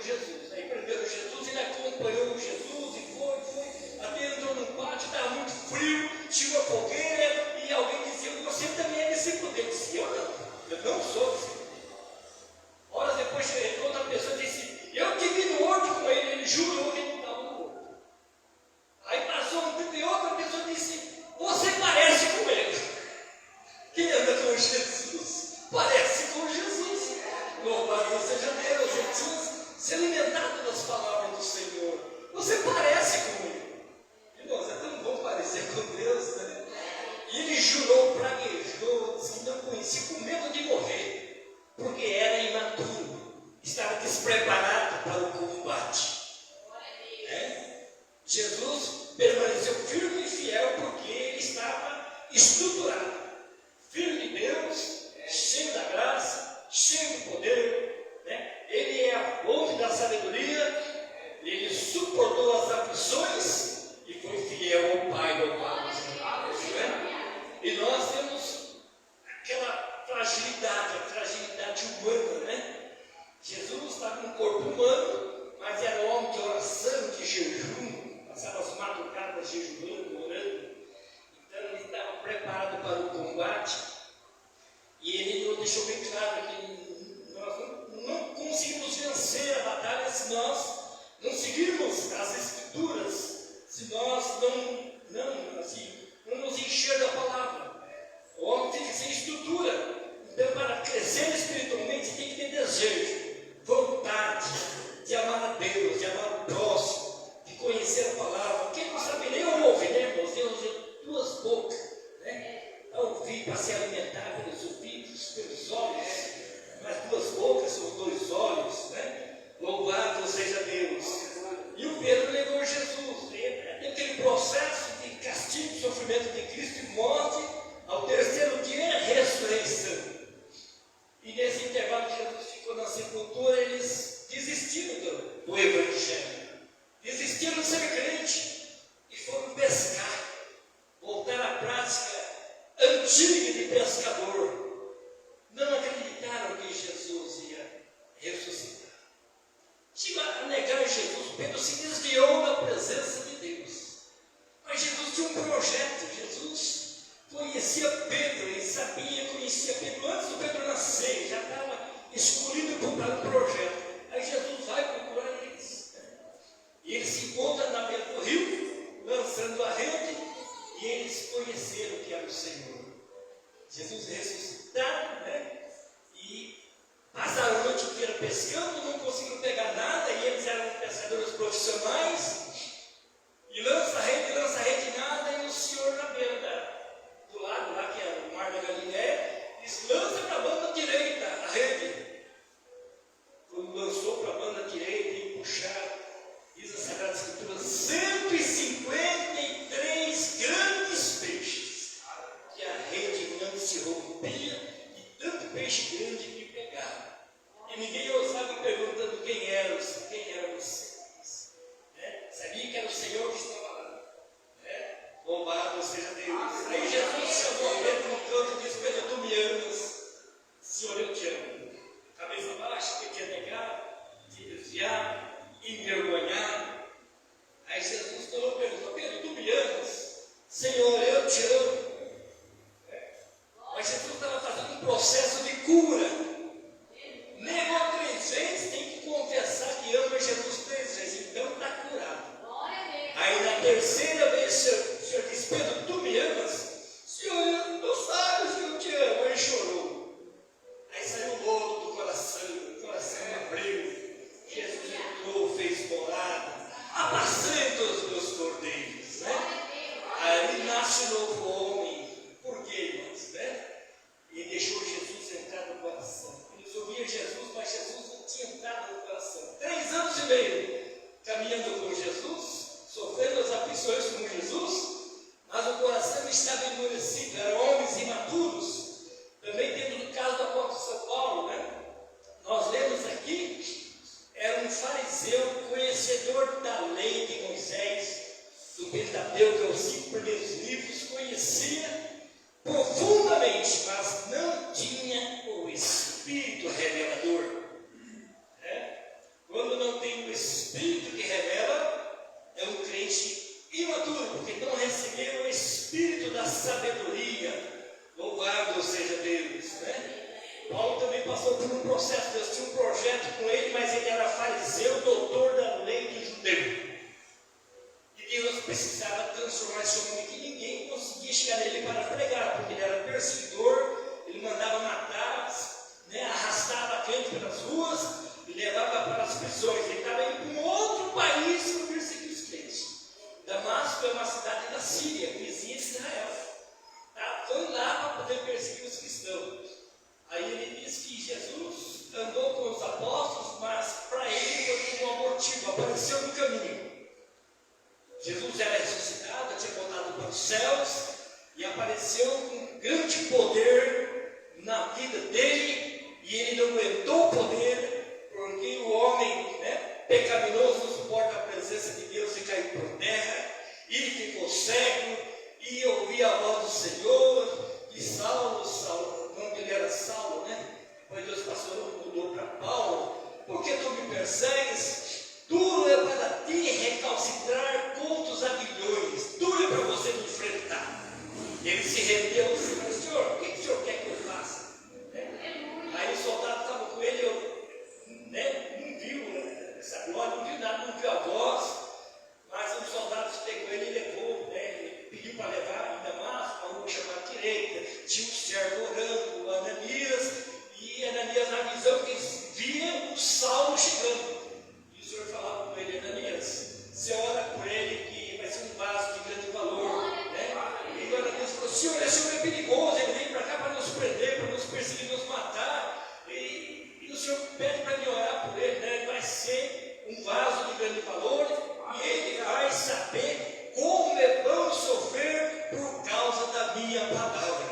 Jesus. Aí prenderam Jesus, ele acompanhou Jesus e foi, até entrou no pátio, estava muito frio, tinha uma fogueira, e alguém dizia, você também é discípulo dele. Eu disse, eu não sou discípulo dele. Horas depois, outra pessoa disse, eu tive no horto com ele, ele jurou que ele não estava no horto. Aí passou um tempo e outra pessoa disse, você parece com ele. Quem anda com Jesus, parece com Jesus. Louvado seja Deus, Jesus, se alimentado das palavras do Senhor. Você parece com ele. Irmãos, é tão bom parecer com Deus, né? E ele jurou, praguejou, disse que não conhecia, com medo de morrer, porque era imaturo, estava despreparado para o combate. Jesus permaneceu firme e fiel porque ele estava estruturado, filho de Deus, cheio da graça, cheio de poder, né? Ele é a fonte da sabedoria, ele suportou as aflições e foi fiel ao Pai, louvado seja Deus, né? E nós temos aquela fragilidade humana, né? Jesus estava com um corpo humano, mas era um homem de oração, de jejum, passava as madrugadas jejuando, orando. Então ele estava preparado para o combate. E ele deixou bem claro que nós não conseguimos vencer a batalha se nós não seguirmos as Escrituras, se nós não nos encher da palavra. O homem tem que ser estrutura. Então, para crescer espiritualmente, tem que ter desejo, vontade de amar a Deus, de amar o próximo, de conhecer a palavra. Quem não sabe nem ouve, né, irmãos? Deus deu duas bocas, né? A ouvir, para se alimentar pelos ouvidos, pelos olhos, mas duas bocas são os dois olhos, né? Louvado seja Deus. E o Pedro negou Jesus, né? Tem aquele processo de castigo, sofrimento de Cristo e morte, ao terceiro dia é ressurreição. E nesse intervalo que Jesus ficou na sepultura, eles desistiram do Evangelho, desistiram de ser crente e foram pescar, voltaram à prática antiga de pescador. Não acreditaram que Jesus ia ressuscitar. Chegou a negar Jesus. Pedro se desviou da presença de Deus. Mas Jesus tinha um projeto. Jesus conhecia Pedro e conhecia Pedro antes do Pedro nascer, já estava escolhido para um projeto. Aí Jesus vai procurar eles. E eles se encontram na beira do rio, lançando a rede, e eles conheceram que era o Senhor. Jesus ressuscitado, né? E passaram a noite inteira pescando, não conseguiram pegar nada, e eles eram pescadores profissionais. E lança a rede, nada, e o Senhor na beira do lado, lá que é o Mar da Galileia, diz, lança para a banda direita a rede. Quando lançou para a banda direita e puxaram, diz a Sagrada Escritura, 153 grandes peixes, que a rede não se rompia, de tanto peixe grande que pegaram. E ninguém ousava perguntando quem eram vocês. Né? Sabia que era o Senhor que estava lá. Né? Louvado seja Deus. Aí Jesus chamou Pedro no canto e disse, Pedro, tu me amas. Senhor, eu te amo. Cabeça baixa, que te negar, te desviar, envergonhar. Aí Jesus perguntou, Pedro, tu me amas? Senhor, eu te amo. Mas Jesus estava fazendo um processo de cura. Negou 3 vezes, tem que confessar que ama Jesus 3 vezes, então está curado. Aí na terceira vez, o Senhor disse, Pedro, tu me amas? Senhor, tu sabes que eu te amo. Ele chorou. Aí saiu o lodo do coração, o coração abriu. Jesus entrou, fez morada, apacenta os meus cordeiros, né? Aí nasce um novo homem. Por quê, irmãos, né? E deixou Jesus entrar no coração. Eles ouviam Jesus, mas Jesus não tinha entrado no coração. 3 anos e meio caminhando com Jesus, sofrendo as aflições com Jesus, mas o coração estava endurecido, eram homens imaturos. Também temos o caso do apóstolo São Paulo, né? Nós lemos aqui, era um fariseu, conhecedor da lei de Moisés, do Pentateuco, que é os 5 primeiros livros, conhecia profundamente, mas não tinha o Espírito revelador. Quando não tem espírito que revela é um crente imaturo, porque não recebeu o espírito da sabedoria. Louvado seja Deus, né? Paulo também passou por um processo. Deus tinha um projeto com ele, mas ele era fariseu, doutor da lei do judeu. E Deus precisava transformar esse homem, que ninguém conseguia chegar nele para pregar, porque ele era perseguidor, ele mandava matar, né, arrastava crente pelas ruas e levava para as prisões. Ele estava indo para um outro país para perseguir os crentes. Damasco é uma cidade da Síria, vizinha de Israel. Foi lá para poder perseguir os cristãos. Aí ele diz que Jesus andou com os apóstolos, mas para ele foi como um abortivo, apareceu no caminho. Jesus era ressuscitado, tinha voltado para os céus e apareceu com grande poder na vida dele, e ele não aguentou o poder, porque o homem, né, pecaminoso não suporta a presença de Deus e caiu por terra, e ficou cego, e ouvia a voz do Senhor, e Saulo, o nome dele era Saulo, né? Depois Deus passou, mudou para Paulo. Por que tu me persegues? Duro é para ti recalcitrar contra os aguilhões, duro é para você me enfrentar. Ele se rendeu e disse: Senhor, o que o Senhor quer que eu faça? Aí o soldado estava com ele, não viu essa glória, não viu nada, não viu a voz, mas os soldados pegou ele e levou, ele pediu para levar em Damasco, a rua chamada direita. Tinha um servo orando, o Ananias, e Ananias, na visão que via o Saulo chegando. E o Senhor falava com ele: Ananias, você ora por ele que vai ser um vaso de grande valor, né? E o Ananias falou: Senhor, esse homem é perigoso, ele vem para cá para nos prender, para nos perseguir, nos matar, e o Senhor pede para mim orar por ele, né? Ele vai ser um vaso de grande valor, e ele vai saber como é bom sofrer por causa da minha palavra.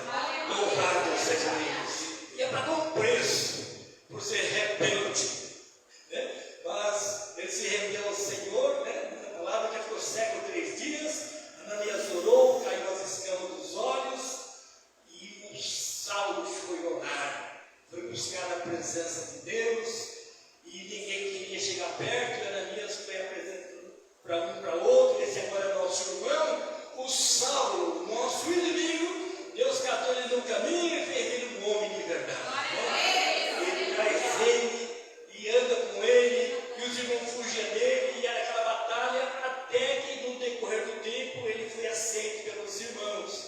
Louvado seja Deus. E é para dar um preço por ser rebelde, né? Mas ele se rendeu ao Senhor, né? A palavra que ficou cego 3 dias. Ananias orou, caiu as escamas dos olhos, e o Saulo foi orar, foi buscar a presença de Deus, e ninguém queria chegar perto. E Ananias foi apresentando para um para outro: esse agora é nosso irmão, o Saulo, nosso inimigo. Deus catou ele no caminho e fez ele um homem de verdade. Ele traz ele e anda com ele, e os irmãos fugiam dele, e era aquela batalha, até que no decorrer do tempo ele foi aceito pelos irmãos.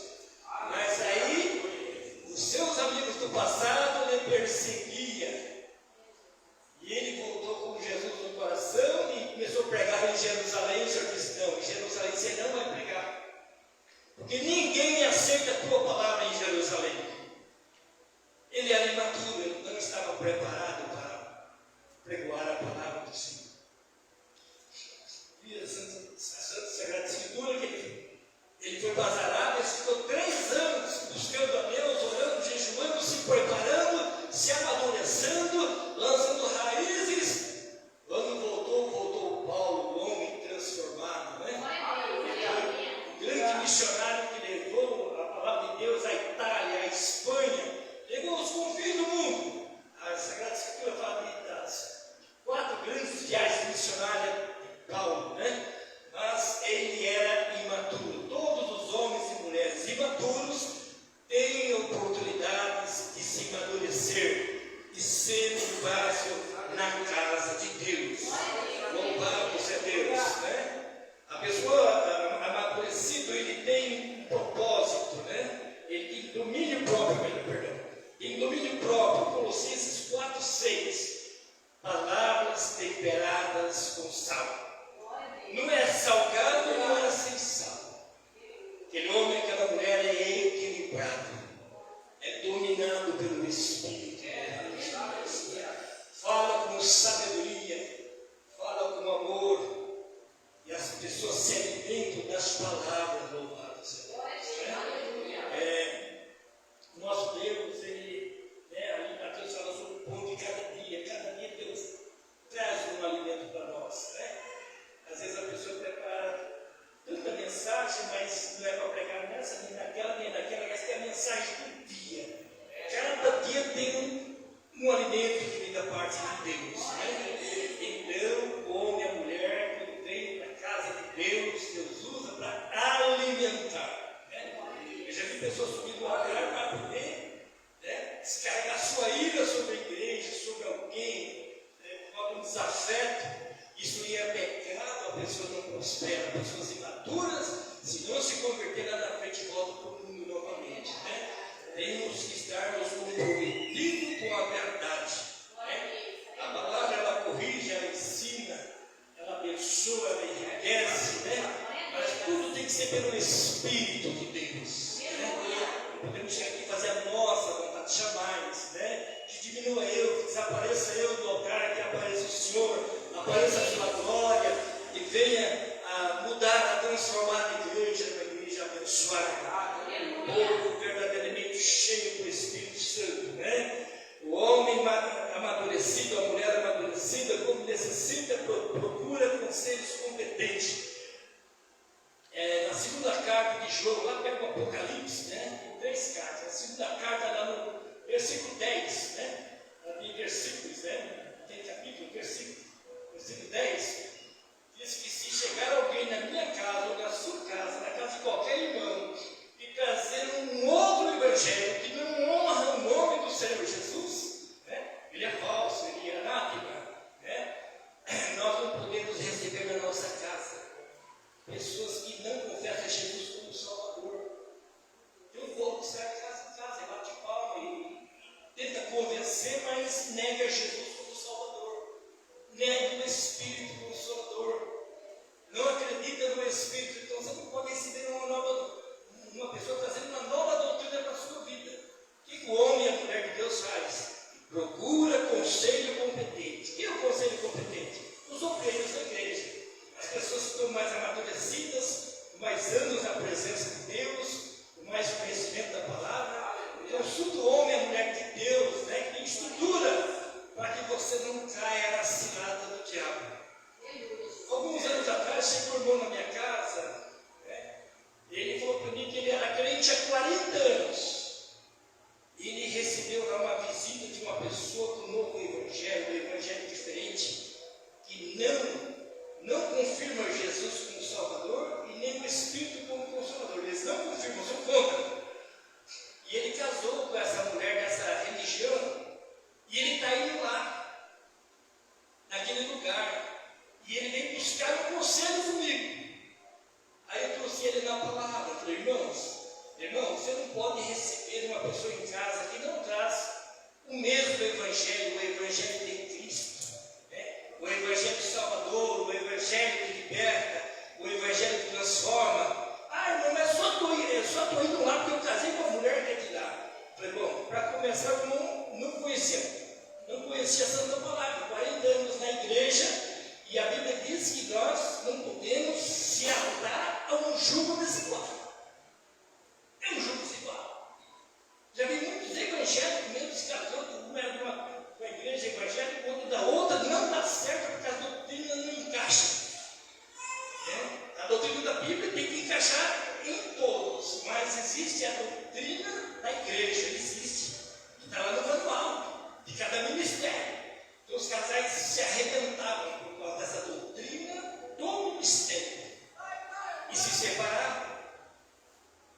Mas aí os seus amigos do passado lhe perseguiam, e ele voltou com Jesus no coração e começou a pregar em Jerusalém. O Senhor disse: não, em Jerusalém você não vai pregar, porque ninguém aceita a tua palavra em Jerusalém. Ele era imaturo, ele não estava preparado para pregoar a palavra do Senhor. E a Santa Sagrada Escritura, que ele foi para as Arábias, ficou 3 anos buscando a Deus, orando, jejuando, se preparando, se amadurecendo, lançando raízes. Quando voltou Paulo, o homem espera. Pessoas imaturas, se não se converter lá na frente, voltam para o mundo novamente. Né? Temos que estarmos comprometidos com a verdade. Né? A palavra, ela corrige, ela ensina, ela abençoa, ela enriquece, né? Mas tudo tem que ser pelo Espírito de Deus. Né? Não podemos chegar aqui e fazer a nossa vontade, jamais. Né? Que diminua eu, que desapareça eu do altar, que apareça o Senhor, apareça a sua glória e venha a mudar, a transformar a igreja, uma igreja abençoada, um povo verdadeiramente cheio do Espírito Santo. Né? O homem amadurecido, a mulher amadurecida, como necessita, procura conselhos competentes. Na segunda carta de João, lá perto do Apocalipse, né? Tem 3 cartas. A segunda carta, lá no versículo 10, né? Tem versículos, né? Tem capítulo, versículo 10, diz que se chegar alguém na minha casa ou na sua casa, na casa de qualquer irmão, e trazer um outro evangelho que não honra o nome do Senhor Jesus, né? Ele é falso, ele é anátema, né? Nós não podemos receber na nossa casa pessoas que não confessam Jesus como Salvador. Eu vou buscar casa em casa, bate palma e tenta convencer, mas nega Jesus como Salvador, nega o Espírito Consolador, não acredita no Espírito. Então você não pode receber uma pessoa trazendo uma nova doutrina para a sua vida. O que o homem e a mulher de Deus faz? Procura conselho competente. Quem é o conselho competente? Os obreiros da igreja, as pessoas que estão mais amadurecidas, com mais anos na presença de Deus, com mais conhecimento da palavra. Consulta o homem e a mulher de Deus, né, que tem estrutura, para que você não caia na cilada do diabo. Alguns anos atrás chegou um irmão na minha casa, né, e ele falou para mim que ele era crente há 40 anos. E ele recebeu lá uma visita de uma pessoa com um novo evangelho, um evangelho diferente, que não confirma Jesus como Salvador e nem o Espírito como Consolador. Eles não confirmam, são contra. E ele casou com essa mulher dessa religião, e ele está indo lá, naquele lugar, e ele veio buscar um conselho comigo. Aí eu trouxe ele na palavra, falei: irmão, você não pode receber uma pessoa em casa que não traz o mesmo evangelho, o evangelho de Cristo, né? O evangelho salvador, o evangelho que liberta, o evangelho que transforma. Ah, irmão, mas eu só estou indo lá porque eu casei com a mulher que é de lá. Falei: bom, para começar, eu não conhecia a Santa Palavra, 40 anos na igreja, e a Bíblia diz que nós não podemos se atar a um jugo desigual. É um jugo desigual. Já vi muitos evangélicos mesmo se casou com uma igreja evangélica, outro da outra, não dá certo porque a doutrina não encaixa. A doutrina da Bíblia tem que encaixar em todos, mas existe a doutrina da igreja, existe, que está lá no manual de cada ministério. Então os casais se arrebentavam por causa dessa doutrina do ministério e se separavam.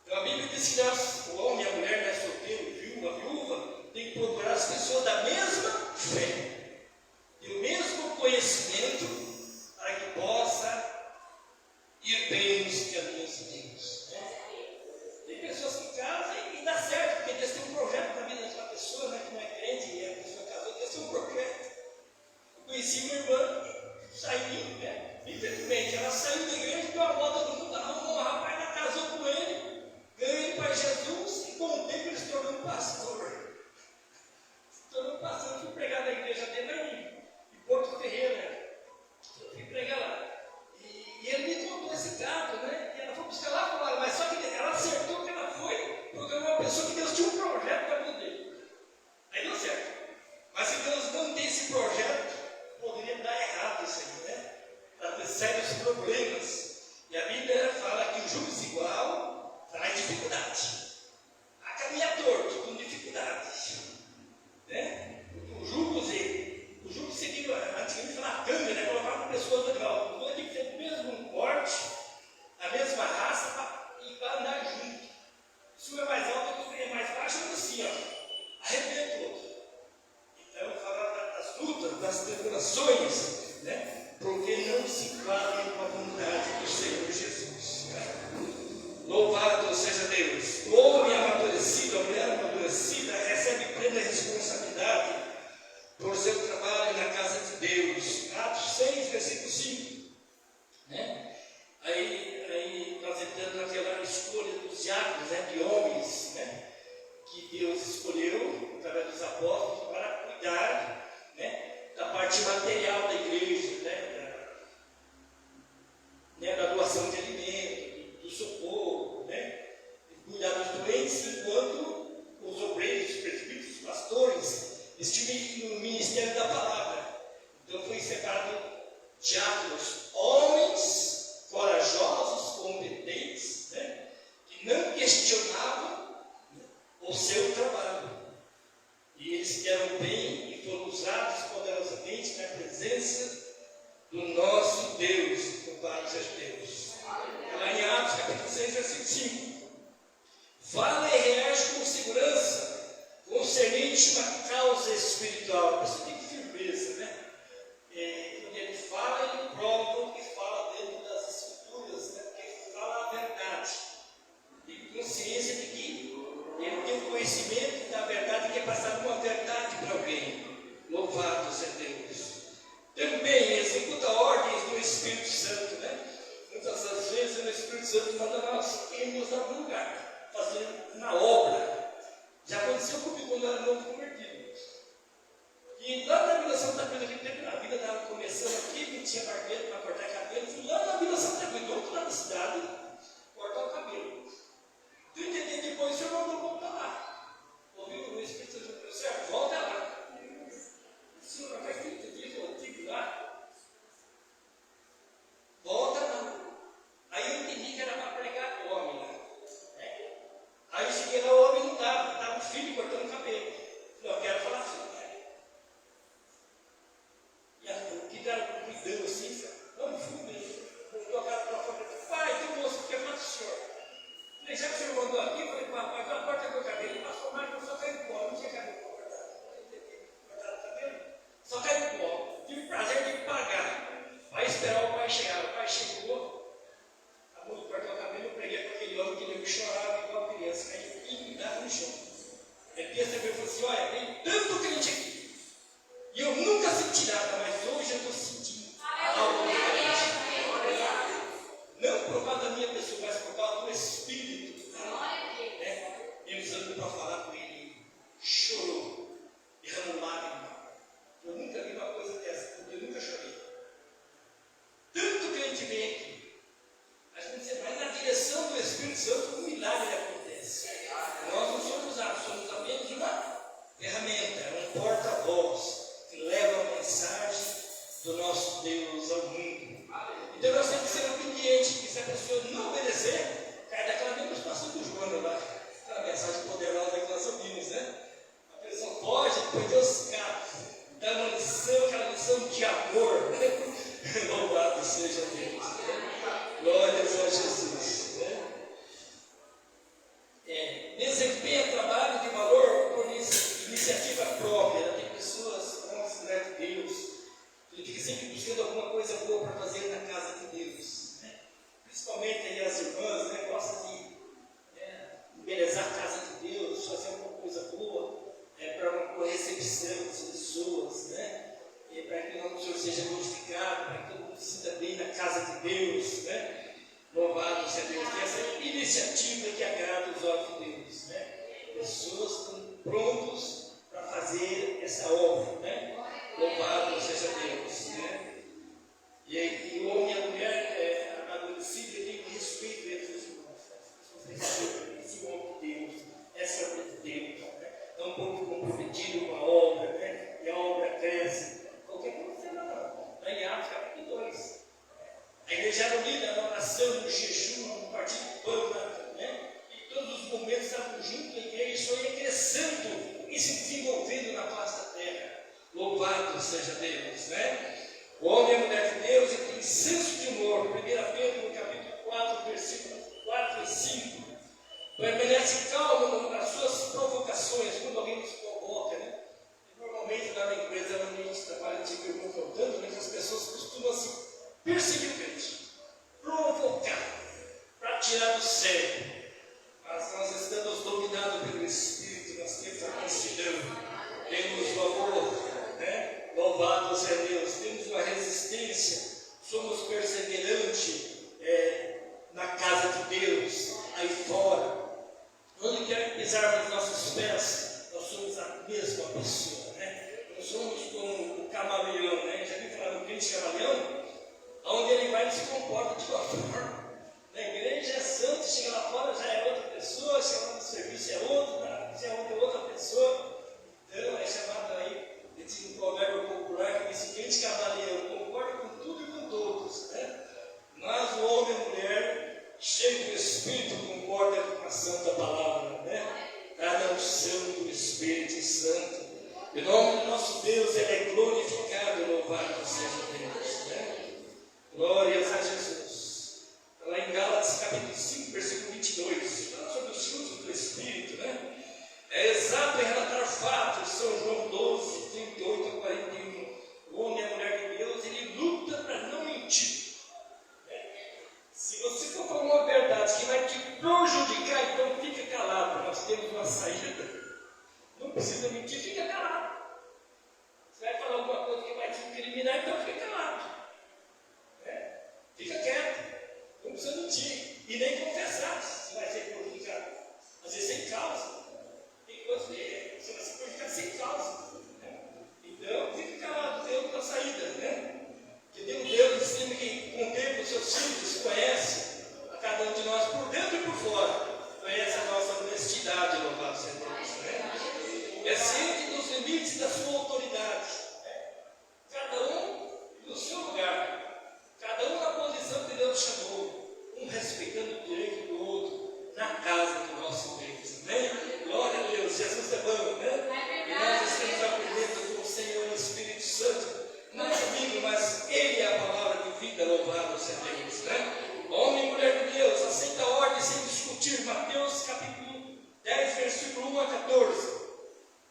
Então a Bíblia diz que o homem e a mulher, né, solteiro, a viúva, tem que procurar as pessoas da mesma fé e o mesmo conhecimento para que possa ir bem nos caminhos de Deus. Né? Tem pessoas que casam e dá certo, porque Deus tem um projeto na vida daquela pessoa, né, que não é crente e a pessoa casou, Deus tem um projeto. Eu conheci uma irmã, saiu, né? Infelizmente, ela saiu da igreja, deu a volta do mundo, arrumou um rapaz, ela casou com ele, ganhou ele para Jesus, e com o tempo ele se tornou um pastor. Se tornou um pastor. Eu fui pregar na igreja dele em Porto Ferreira. Eu fui pregar lá. E ele me contou esse caso, né? E ela foi buscar lá fora, mas só que ela acertou que ela foi, porque era uma pessoa que Deus tinha um projeto para a vida dele. Aí deu certo. Mas se Deus não tem esse projeto, poderia dar errado isso aí, né? Para ter sérios problemas. E a Bíblia fala que o jugo desigual traz dificuldade. A caminhar torto, com dificuldade. Né? O jugo seguiu, antigamente falava câmbio, né? Colocava pessoas legal. Tudo tinha que ter o mesmo porte, a mesma raça, e para andar junto. Se um é mais alto, outro é mais baixo, mas assim, ó, arrebenta o outro. Então, falar das lutas, das tribulações, né? Porque não se valem com a vontade do Senhor. sábios, homens corajosos, competentes, né, que não questionavam o seu trabalho. E eles deram bem e foram usados poderosamente na presença do nosso Deus, louvado seja Deus. Lá em Atos, capítulo 6, versículo 5. Fala e reage com segurança, concernente uma causa espiritual. Isso tem firmeza, né? Quando ele fala, ele prova o que fala dentro das escrituras, né? Porque ele fala a verdade. Tem consciência de que ele tem o conhecimento da verdade e quer passar uma verdade para alguém. Louvado seja Deus. Também executa ordens do Espírito Santo, né? Muitas das vezes o Espírito Santo manda nós irmos a algum lugar, fazer uma obra. Já aconteceu comigo quando eu era novo convertido. E lá na Vila Santa Cruz, aquele tempo na vida, estava começando aqui, não tinha barbeiro para cortar cabelo. Fui lá na Vila Santa Cruz, do outro lado da cidade, cortar o cabelo. 30 dias depois, o senhor mandou voltar lá. Ouviu o Espírito Santo? O senhor volta lá. O senhor faz 30 dias, eu tive lá. Volta lá. Aí eu entendi que era para pregar o homem lá. Né? Aí eu cheguei lá, o homem não estava o filho cortando o cabelo. Falei, eu quero falar assim. E o que era cuidando assim, vamos fundo, botou a cara para fora. Pai, tem um moço que quer falar com o senhor. Falei, já que o senhor mandou aqui, falei, papai, agora corta meu cabelo. Ele passou mais, eu só caí no pó, não tinha cabelo para cortar. Cortaram o cabelo, só caí no pó. Tive o prazer de pagar. Vai esperar o pai chegar. O pai chegou, a moça cortou o cabelo, eu preguei para aquele homem que ele chorava igual criança, aí ele cuidava no chão. Aí pensa que eu falei assim, olha, tem tanto crente aqui. E eu nunca senti nada, mas hoje eu estou sentindo algo diferente. Não por causa da minha pessoa, mas por causa do Espírito. Né? Ele usando para falar com ele, chorou, derramou lágrimas. Eu nunca vi uma coisa dessa, porque eu nunca chorei. Tanto crente vem aqui. Mas quando você vai na direção do Espírito Santo, um milagre acontece. Nós não somos usados, somos apenas uma ferramenta, um porta-voz que leva a mensagem do nosso Deus ao mundo. Então nós temos que ser obedientes, porque se a pessoa não obedecer, cai daquela mesma situação do João lá, aquela mensagem poderosa que nós ouvimos, né? A pessoa pode, depois Deus dá uma lição, aquela lição de amor, né? Louvado seja Deus. Glória a Jesus. Né? Desempenha trabalho de valor por iniciativa própria. Tem pessoas, nossa, mulher de Deus, que fica sempre buscando alguma coisa boa para fazer na casa de Deus. Né? Principalmente aí as irmãs, né, gostam de embelezar a casa de Deus, fazer alguma coisa boa para uma recepção das pessoas, né? E para que o nome do Senhor seja glorificado, para que todo mundo se sinta bem na casa de Deus. Né? Louvado seja Deus. Tem essa iniciativa que agrada os olhos de Deus. Né? Pessoas estão prontos para fazer essa obra. Né? Louvado seja Deus. Né? E o homem e a mulher amadurecidos têm respeito entre os irmãos. Esse homem de Deus, essa obra de Deus. Né? É um pouco comprometido com a obra, né? E a obra cresce. Qualquer coisa não. Lá em Atos, capítulo 2. A igreja era unida na oração, no jejum, no partido de pão, né? E todos os momentos estavam juntos, a igreja só ia crescendo e se desenvolvendo na face da terra. Louvado seja Deus, né? O homem e a mulher de Deus tem senso de humor. 1 Pedro, no capítulo 4, versículos 4 e 5. Permanece calmo nas suas provocações, quando alguém nos provoca, né? Normalmente lá na empresa onde a gente trabalha, a gente pergunta tanto, né, que as pessoas costumam se perseguir o crente, provocar, para tirar do sério. Mas nós estamos dominados pelo Espírito, nós temos a mansidão, temos o amor, né? Louvado seja Deus, temos uma resistência, somos perseverantes na casa de Deus, aí fora. Onde quer que pisarmos nossos pés, nós somos a mesma pessoa, né? Nós somos como o camaleão, né? Já viu falar do crente camaleão? Aonde ele vai, ele se comporta de uma forma. Na igreja é santo, chega lá fora, já é outra pessoa, chega lá no serviço é outra, já é outra pessoa. Então é chamado aí, esse provérbio popular que diz: crente camaleão, concorda com tudo e com todos. E nem confessar se vai ser prejudicado. Às vezes sem causa. Tem coisas que você vai ser prejudicado sem causa. Né? Então, fica calado, Deus está saída. Né? Que Deus ensina que contempla os seus filhos, conhece a cada um de nós por dentro e por fora. Conhece a nossa honestidade, louvado seja Deus. Né? É ciente dos limites da sua autoridade. Né? Cada um no seu lugar. Cada um na posição que Deus chamou. Um respeitando o direito do outro. Na casa do nosso Deus. Né? Glória a Deus. Jesus é bom. Né? E nós estamos aprendendo com o Senhor e o Espírito Santo. Não é amigo, mas Ele é a palavra de vida. Louvado seja Deus. Né? Homem e mulher de Deus, aceita a ordem sem discutir. Mateus capítulo 10, versículo 1 a 14.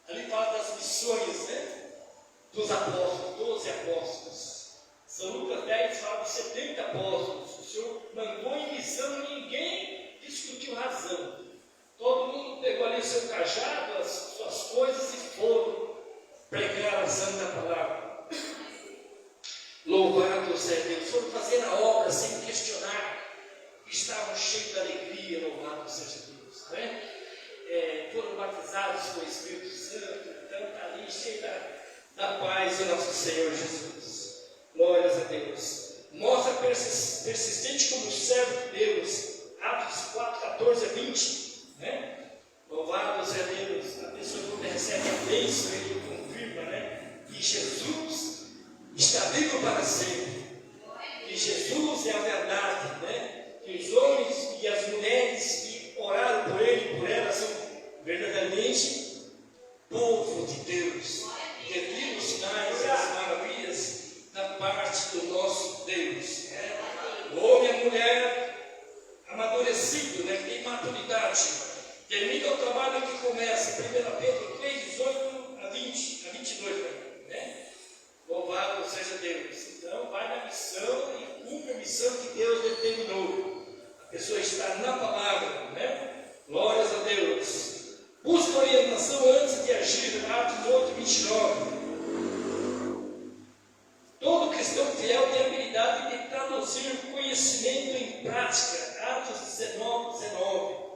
Ali fala das missões, né? Dos apóstolos, 12 apóstolos. São Lucas 10 fala de 70 apóstolos. O Senhor mandou em missão, ninguém discutiu razão. Todo mundo pegou ali o seu cajado, as suas coisas e foram pregar a santa palavra. Louvado seja Deus. Foram fazer a obra sem questionar. Estavam cheios de alegria. Louvado seja Deus. Né? Foram batizados com o Espírito Santo. Então está ali cheio da paz do nosso Senhor Jesus. Glórias a Deus. Mostra persistente como servo de Deus. Atos 4, 14 a 20. Né? Louvado seja Deus. A pessoa quando recebe a bênção, ele confirma, né? Que Jesus está vivo para sempre. Que Jesus é a verdade, né? Que os homens e as mulheres que oraram por ele e por ela são verdadeiramente povo de Deus. Que viram os sinais e as maravilhas da parte do nosso Deus. Né? O homem e a mulher amadurecido, né? Que tem maturidade. Termina o trabalho que começa. 1 Pedro 3, 18 a 20, a 22, né? Louvado seja Deus. Então, vai na missão e cumpre a missão que Deus determinou. A pessoa está na palavra, né? Glórias a Deus. Busca orientação antes de agir. Atos 8, 29. Todo cristão fiel tem a habilidade de traduzir conhecimento em prática. Atos 19, 19.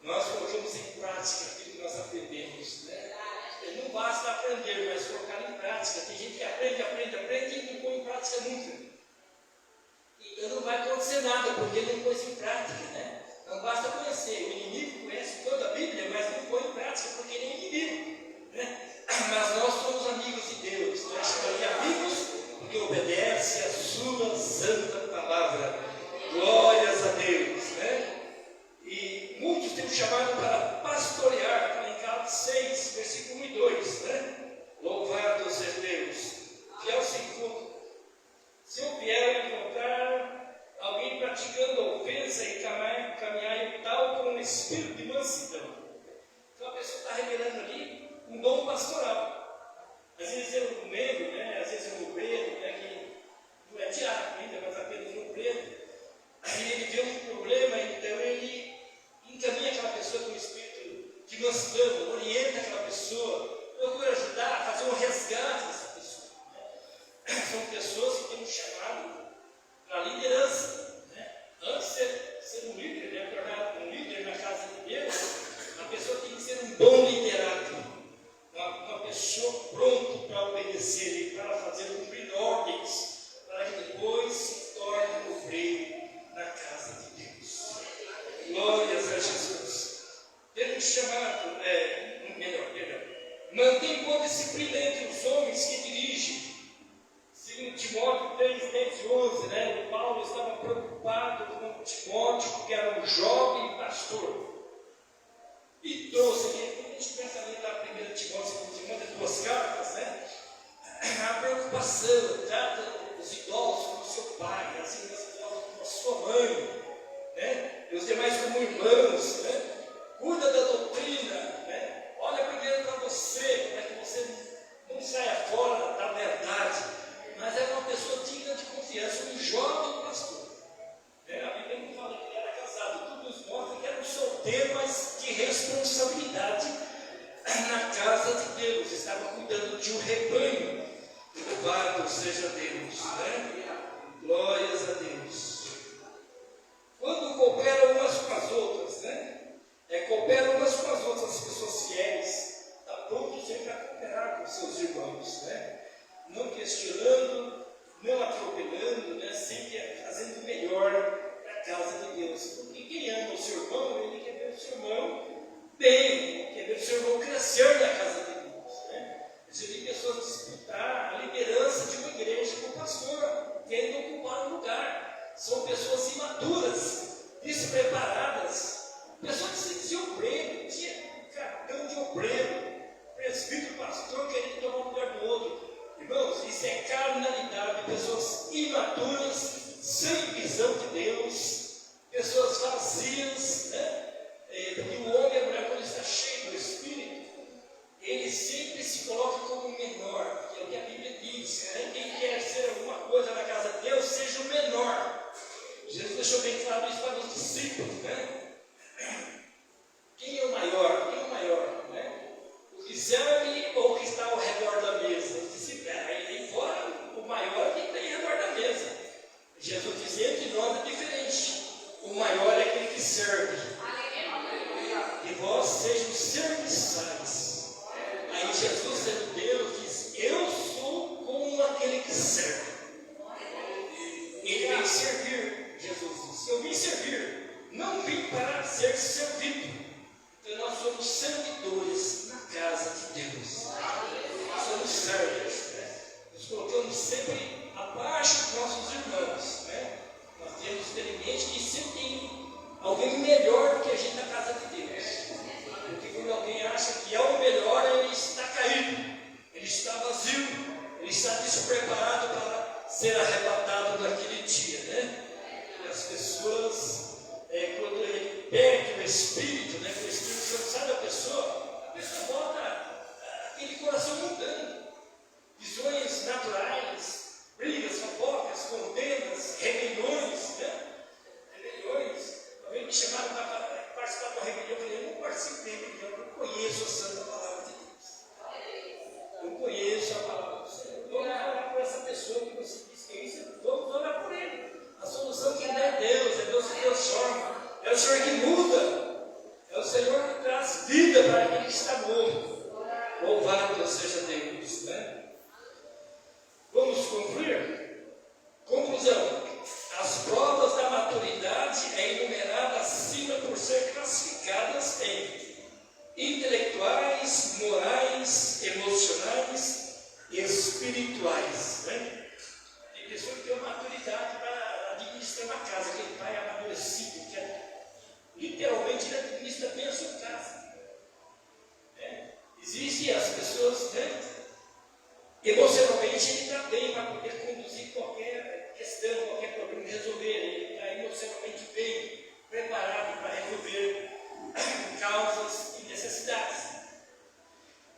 Nós colocamos em prática aquilo que nós aprendemos, né? Não basta aprender, mas colocar em prática. Tem gente que aprende e não põe em prática nunca. Então não vai acontecer nada, porque ele não pôs em prática, né? Não basta conhecer. O inimigo conhece toda a Bíblia, mas não põe em prática, porque ele é inimigo, né? Mas nós somos amigos de Deus. Nós somos amigos porque obedece a sua santa palavra. Glórias a Deus, né? E muitos têm chamado para pastorear, como em Gálatas 6, versículo 1 e 2, né? Louvado seja Deus. Fiel segundo. Se eu vier encontrar alguém praticando ofensa e caminhar em tal com um espírito de mansidão. Então a pessoa está revelando ali um dom pastoral. Às vezes é um membro, né? Às vezes é um obreiro, né? Que não é diácono ainda, mas apenas um obreiro. Aí ele vê um problema, então ele encaminha aquela pessoa com o espírito de mansidão, orienta aquela pessoa, procura ajudar, fazer um resgate dessa pessoa. Né? São pessoas que têm um chamado para liderança. Né? Antes de ser um líder, né? Tornar um líder na casa de Deus, a pessoa tem que ser um bom liderato, uma pessoa pronta para obedecer e para fazer cumprir ordens, para que depois se torne um obreiro na casa de Deus. Glórias a Jesus. Temos chamado, mantém boa disciplina entre os homens que dirigem. Segundo Timóteo 3, 10 e 11, né? O Paulo estava preocupado com Timóteo, porque era um jovem pastor. E trouxe aqui, quando a gente começa a ler da 1 Timóteo, duas cartas, né? A preocupação, trata os idosos como seu pai, assim, as idosos como a sua mãe, né? E os demais como irmãos, né? Cuida da doutrina, né? Olha primeiro para você, para que você não saia fora da verdade, mas é uma pessoa digna de confiança, um jovem pastor. Né? A Bíblia não fala que ele era casado, tudo nos mostra que era um solteiro, mas de responsabilidade na casa de Deus, estava cuidando de um rebanho. Louvado seja Deus, né? Glórias a Deus. São pessoas imaturas, despreparadas, pessoas que se diziam obreiro, tinha cartão de obreiro, presbítero, pastor querendo tomar o lugar do outro. Irmãos, isso é carnalidade, pessoas imaturas, sem visão de Deus, pessoas vazias, né? Porque o homem e a mulher, quando está cheio do Espírito, ele sempre se coloca como menor, que é o que a Bíblia diz, né? Quem quer ser alguma coisa na casa de Deus, seja o menor. Jesus deixou bem claro isso para os discípulos, né? Quem é o maior? Quem é o maior? Né? O que serve ou o que está ao redor da mesa? Os discípulos, aí fora, o maior é quem está ao redor da mesa. Jesus dizia, entre nós é diferente. O maior é aquele que serve. E vós sejam serviçais. Aí Jesus, sendo Deus, diz, eu sou como aquele que serve. Ele vem servir, Jesus disse, eu vim servir, não vim para ser servido. Então nós somos servidores na casa de Deus. Somos servos, né? Nos colocamos sempre abaixo dos nossos irmãos, né? Nós temos que ter em mente que sempre tem alguém melhor do que a gente na casa de Deus. Porque quando alguém acha que é o melhor, ele está caído, ele está vazio, ele está despreparado para ser arrebatado naquele dia, né? E as pessoas, quando ele perde o Espírito, né? O Espírito Santo sai da pessoa, a pessoa volta aquele coração mundano, visões naturais, brigas, fofocas, contendas, rebeliões, né? Rebeliões. Alguém me chamaram para participar de uma rebelião, eu falei, eu não participo de rebelião, eu não conheço a santa palavra de Deus. Eu conheço a palavra do Senhor. Vamos orar por essa pessoa que você disse que é isso, vamos orar por ele. A solução que dá é Deus que transforma, é o Senhor que muda, é o Senhor que traz vida para aquele que está morto. Louvado seja Deus, né? Vamos concluir? Conclusão. As provas da maturidade é enumerada acima por ser classificadas em intelectuais, morais, emocionais e espirituais, né? Tem pessoa que tem uma maturidade para administrar uma casa, aquele pai amadurecido, que literalmente ele administra bem a sua casa. Né? Existem as pessoas, né? Emocionalmente ele está bem para poder conduzir qualquer questão, qualquer problema, resolver. Ele está emocionalmente bem preparado para resolver causas e necessidades.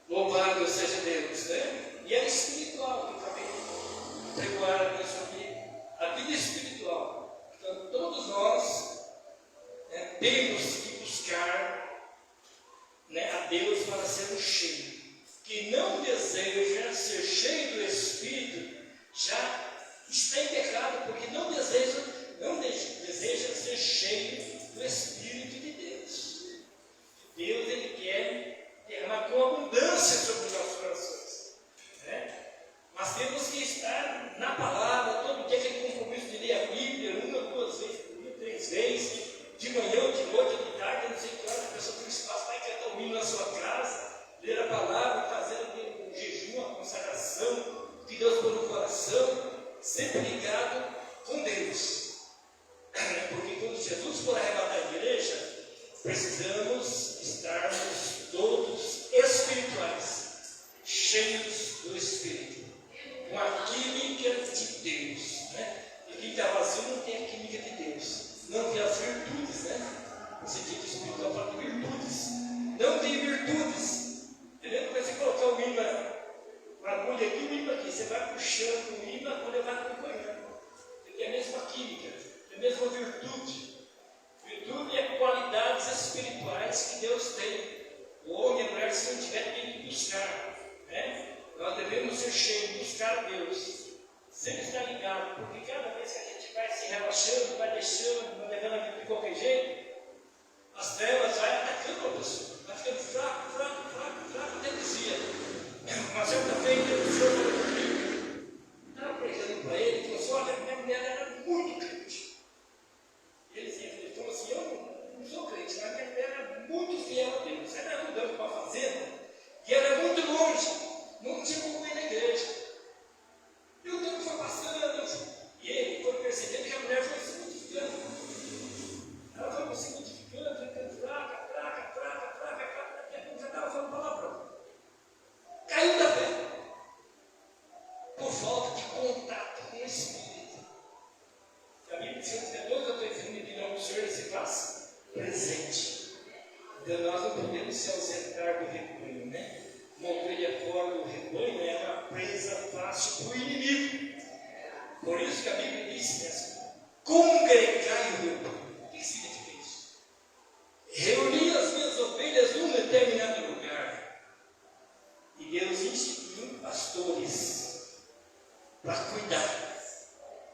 Louvado seja Deus, né? E é espiritual, que eu acabei de pregoar sobre a vida espiritual. Então, todos nós temos que buscar, né, a Deus para sermos cheios. Que não deseja ser cheio do Espírito, já está em pecado, porque não deseja ser cheio do Espírito de Deus. Deus, ele quer derramar com abundância sobre os nossos corações, né? Mas temos que estar na palavra, todo dia aquele compromisso de ler a Bíblia, 1, 2 vezes por dia, 3 vezes, de manhã, ou de noite, ou de tarde, não sei que hora, a pessoa tem espaço para cantar o hino na sua casa, ler a palavra, fazer um jejum, a consagração que Deus põe no coração, sempre ligado com Deus. Porque quando Jesus for arrebatar a igreja, precisamos estarmos todos espirituais, cheios do Espírito, com a química de Deus, né? E quem está vazio não tem a química de Deus, não tem as virtudes, né? Esse tipo espiritual fala de virtudes, não tem virtudes. Entendeu? Quando você colocar o imã, uma agulha aqui, o imã aqui, você vai puxando o imã, a agulha vai acompanhando. Você tem a mesma química, tem a mesma virtude. Virtude é qualidades espirituais que Deus tem. O homem e a mulher, se não tiver, tem que buscar, né? Nós devemos ser cheios, buscar a Deus. Sempre estar ligado, porque cada vez que a gente vai se relaxando, vai deixando, vai levando a vida de qualquer jeito, as trevas vão atacando a pessoa, vai ficando fraco, até dizia. Uma certa feita, o senhor falou comigo, estava pregando para ele, falou assim, olha, minha mulher era muito crente. E ele falou assim, eu não sou crente, mas minha mulher era muito fiel a Deus. Ela era mudando para a fazenda, e era muito longe, não tinha como ir na igreja. E o tempo foi passando, e ele foi percebendo que a mulher foi se Por isso que a Bíblia diz assim: congregai o meu povo. O que significa isso? Reunir as minhas ovelhas num determinado lugar. E Deus instituiu pastores para cuidar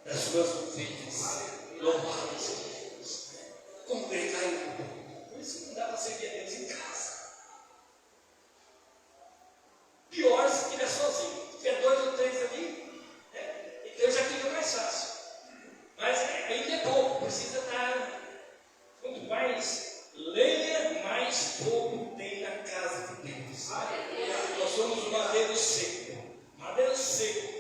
das suas ovelhas. Louvado seja Deus. Congregai o meu povo. Por isso que não dá para servir a Deus em casa. Pior se estiver sozinho. Se tiver 2 ou 3 ali, então já fica mais fácil. Mas ainda é pouco, precisa estar. Quanto mais lenha, mais fogo tem na casa de Deus. Nós somos um madeiro seco. Madeiro seco.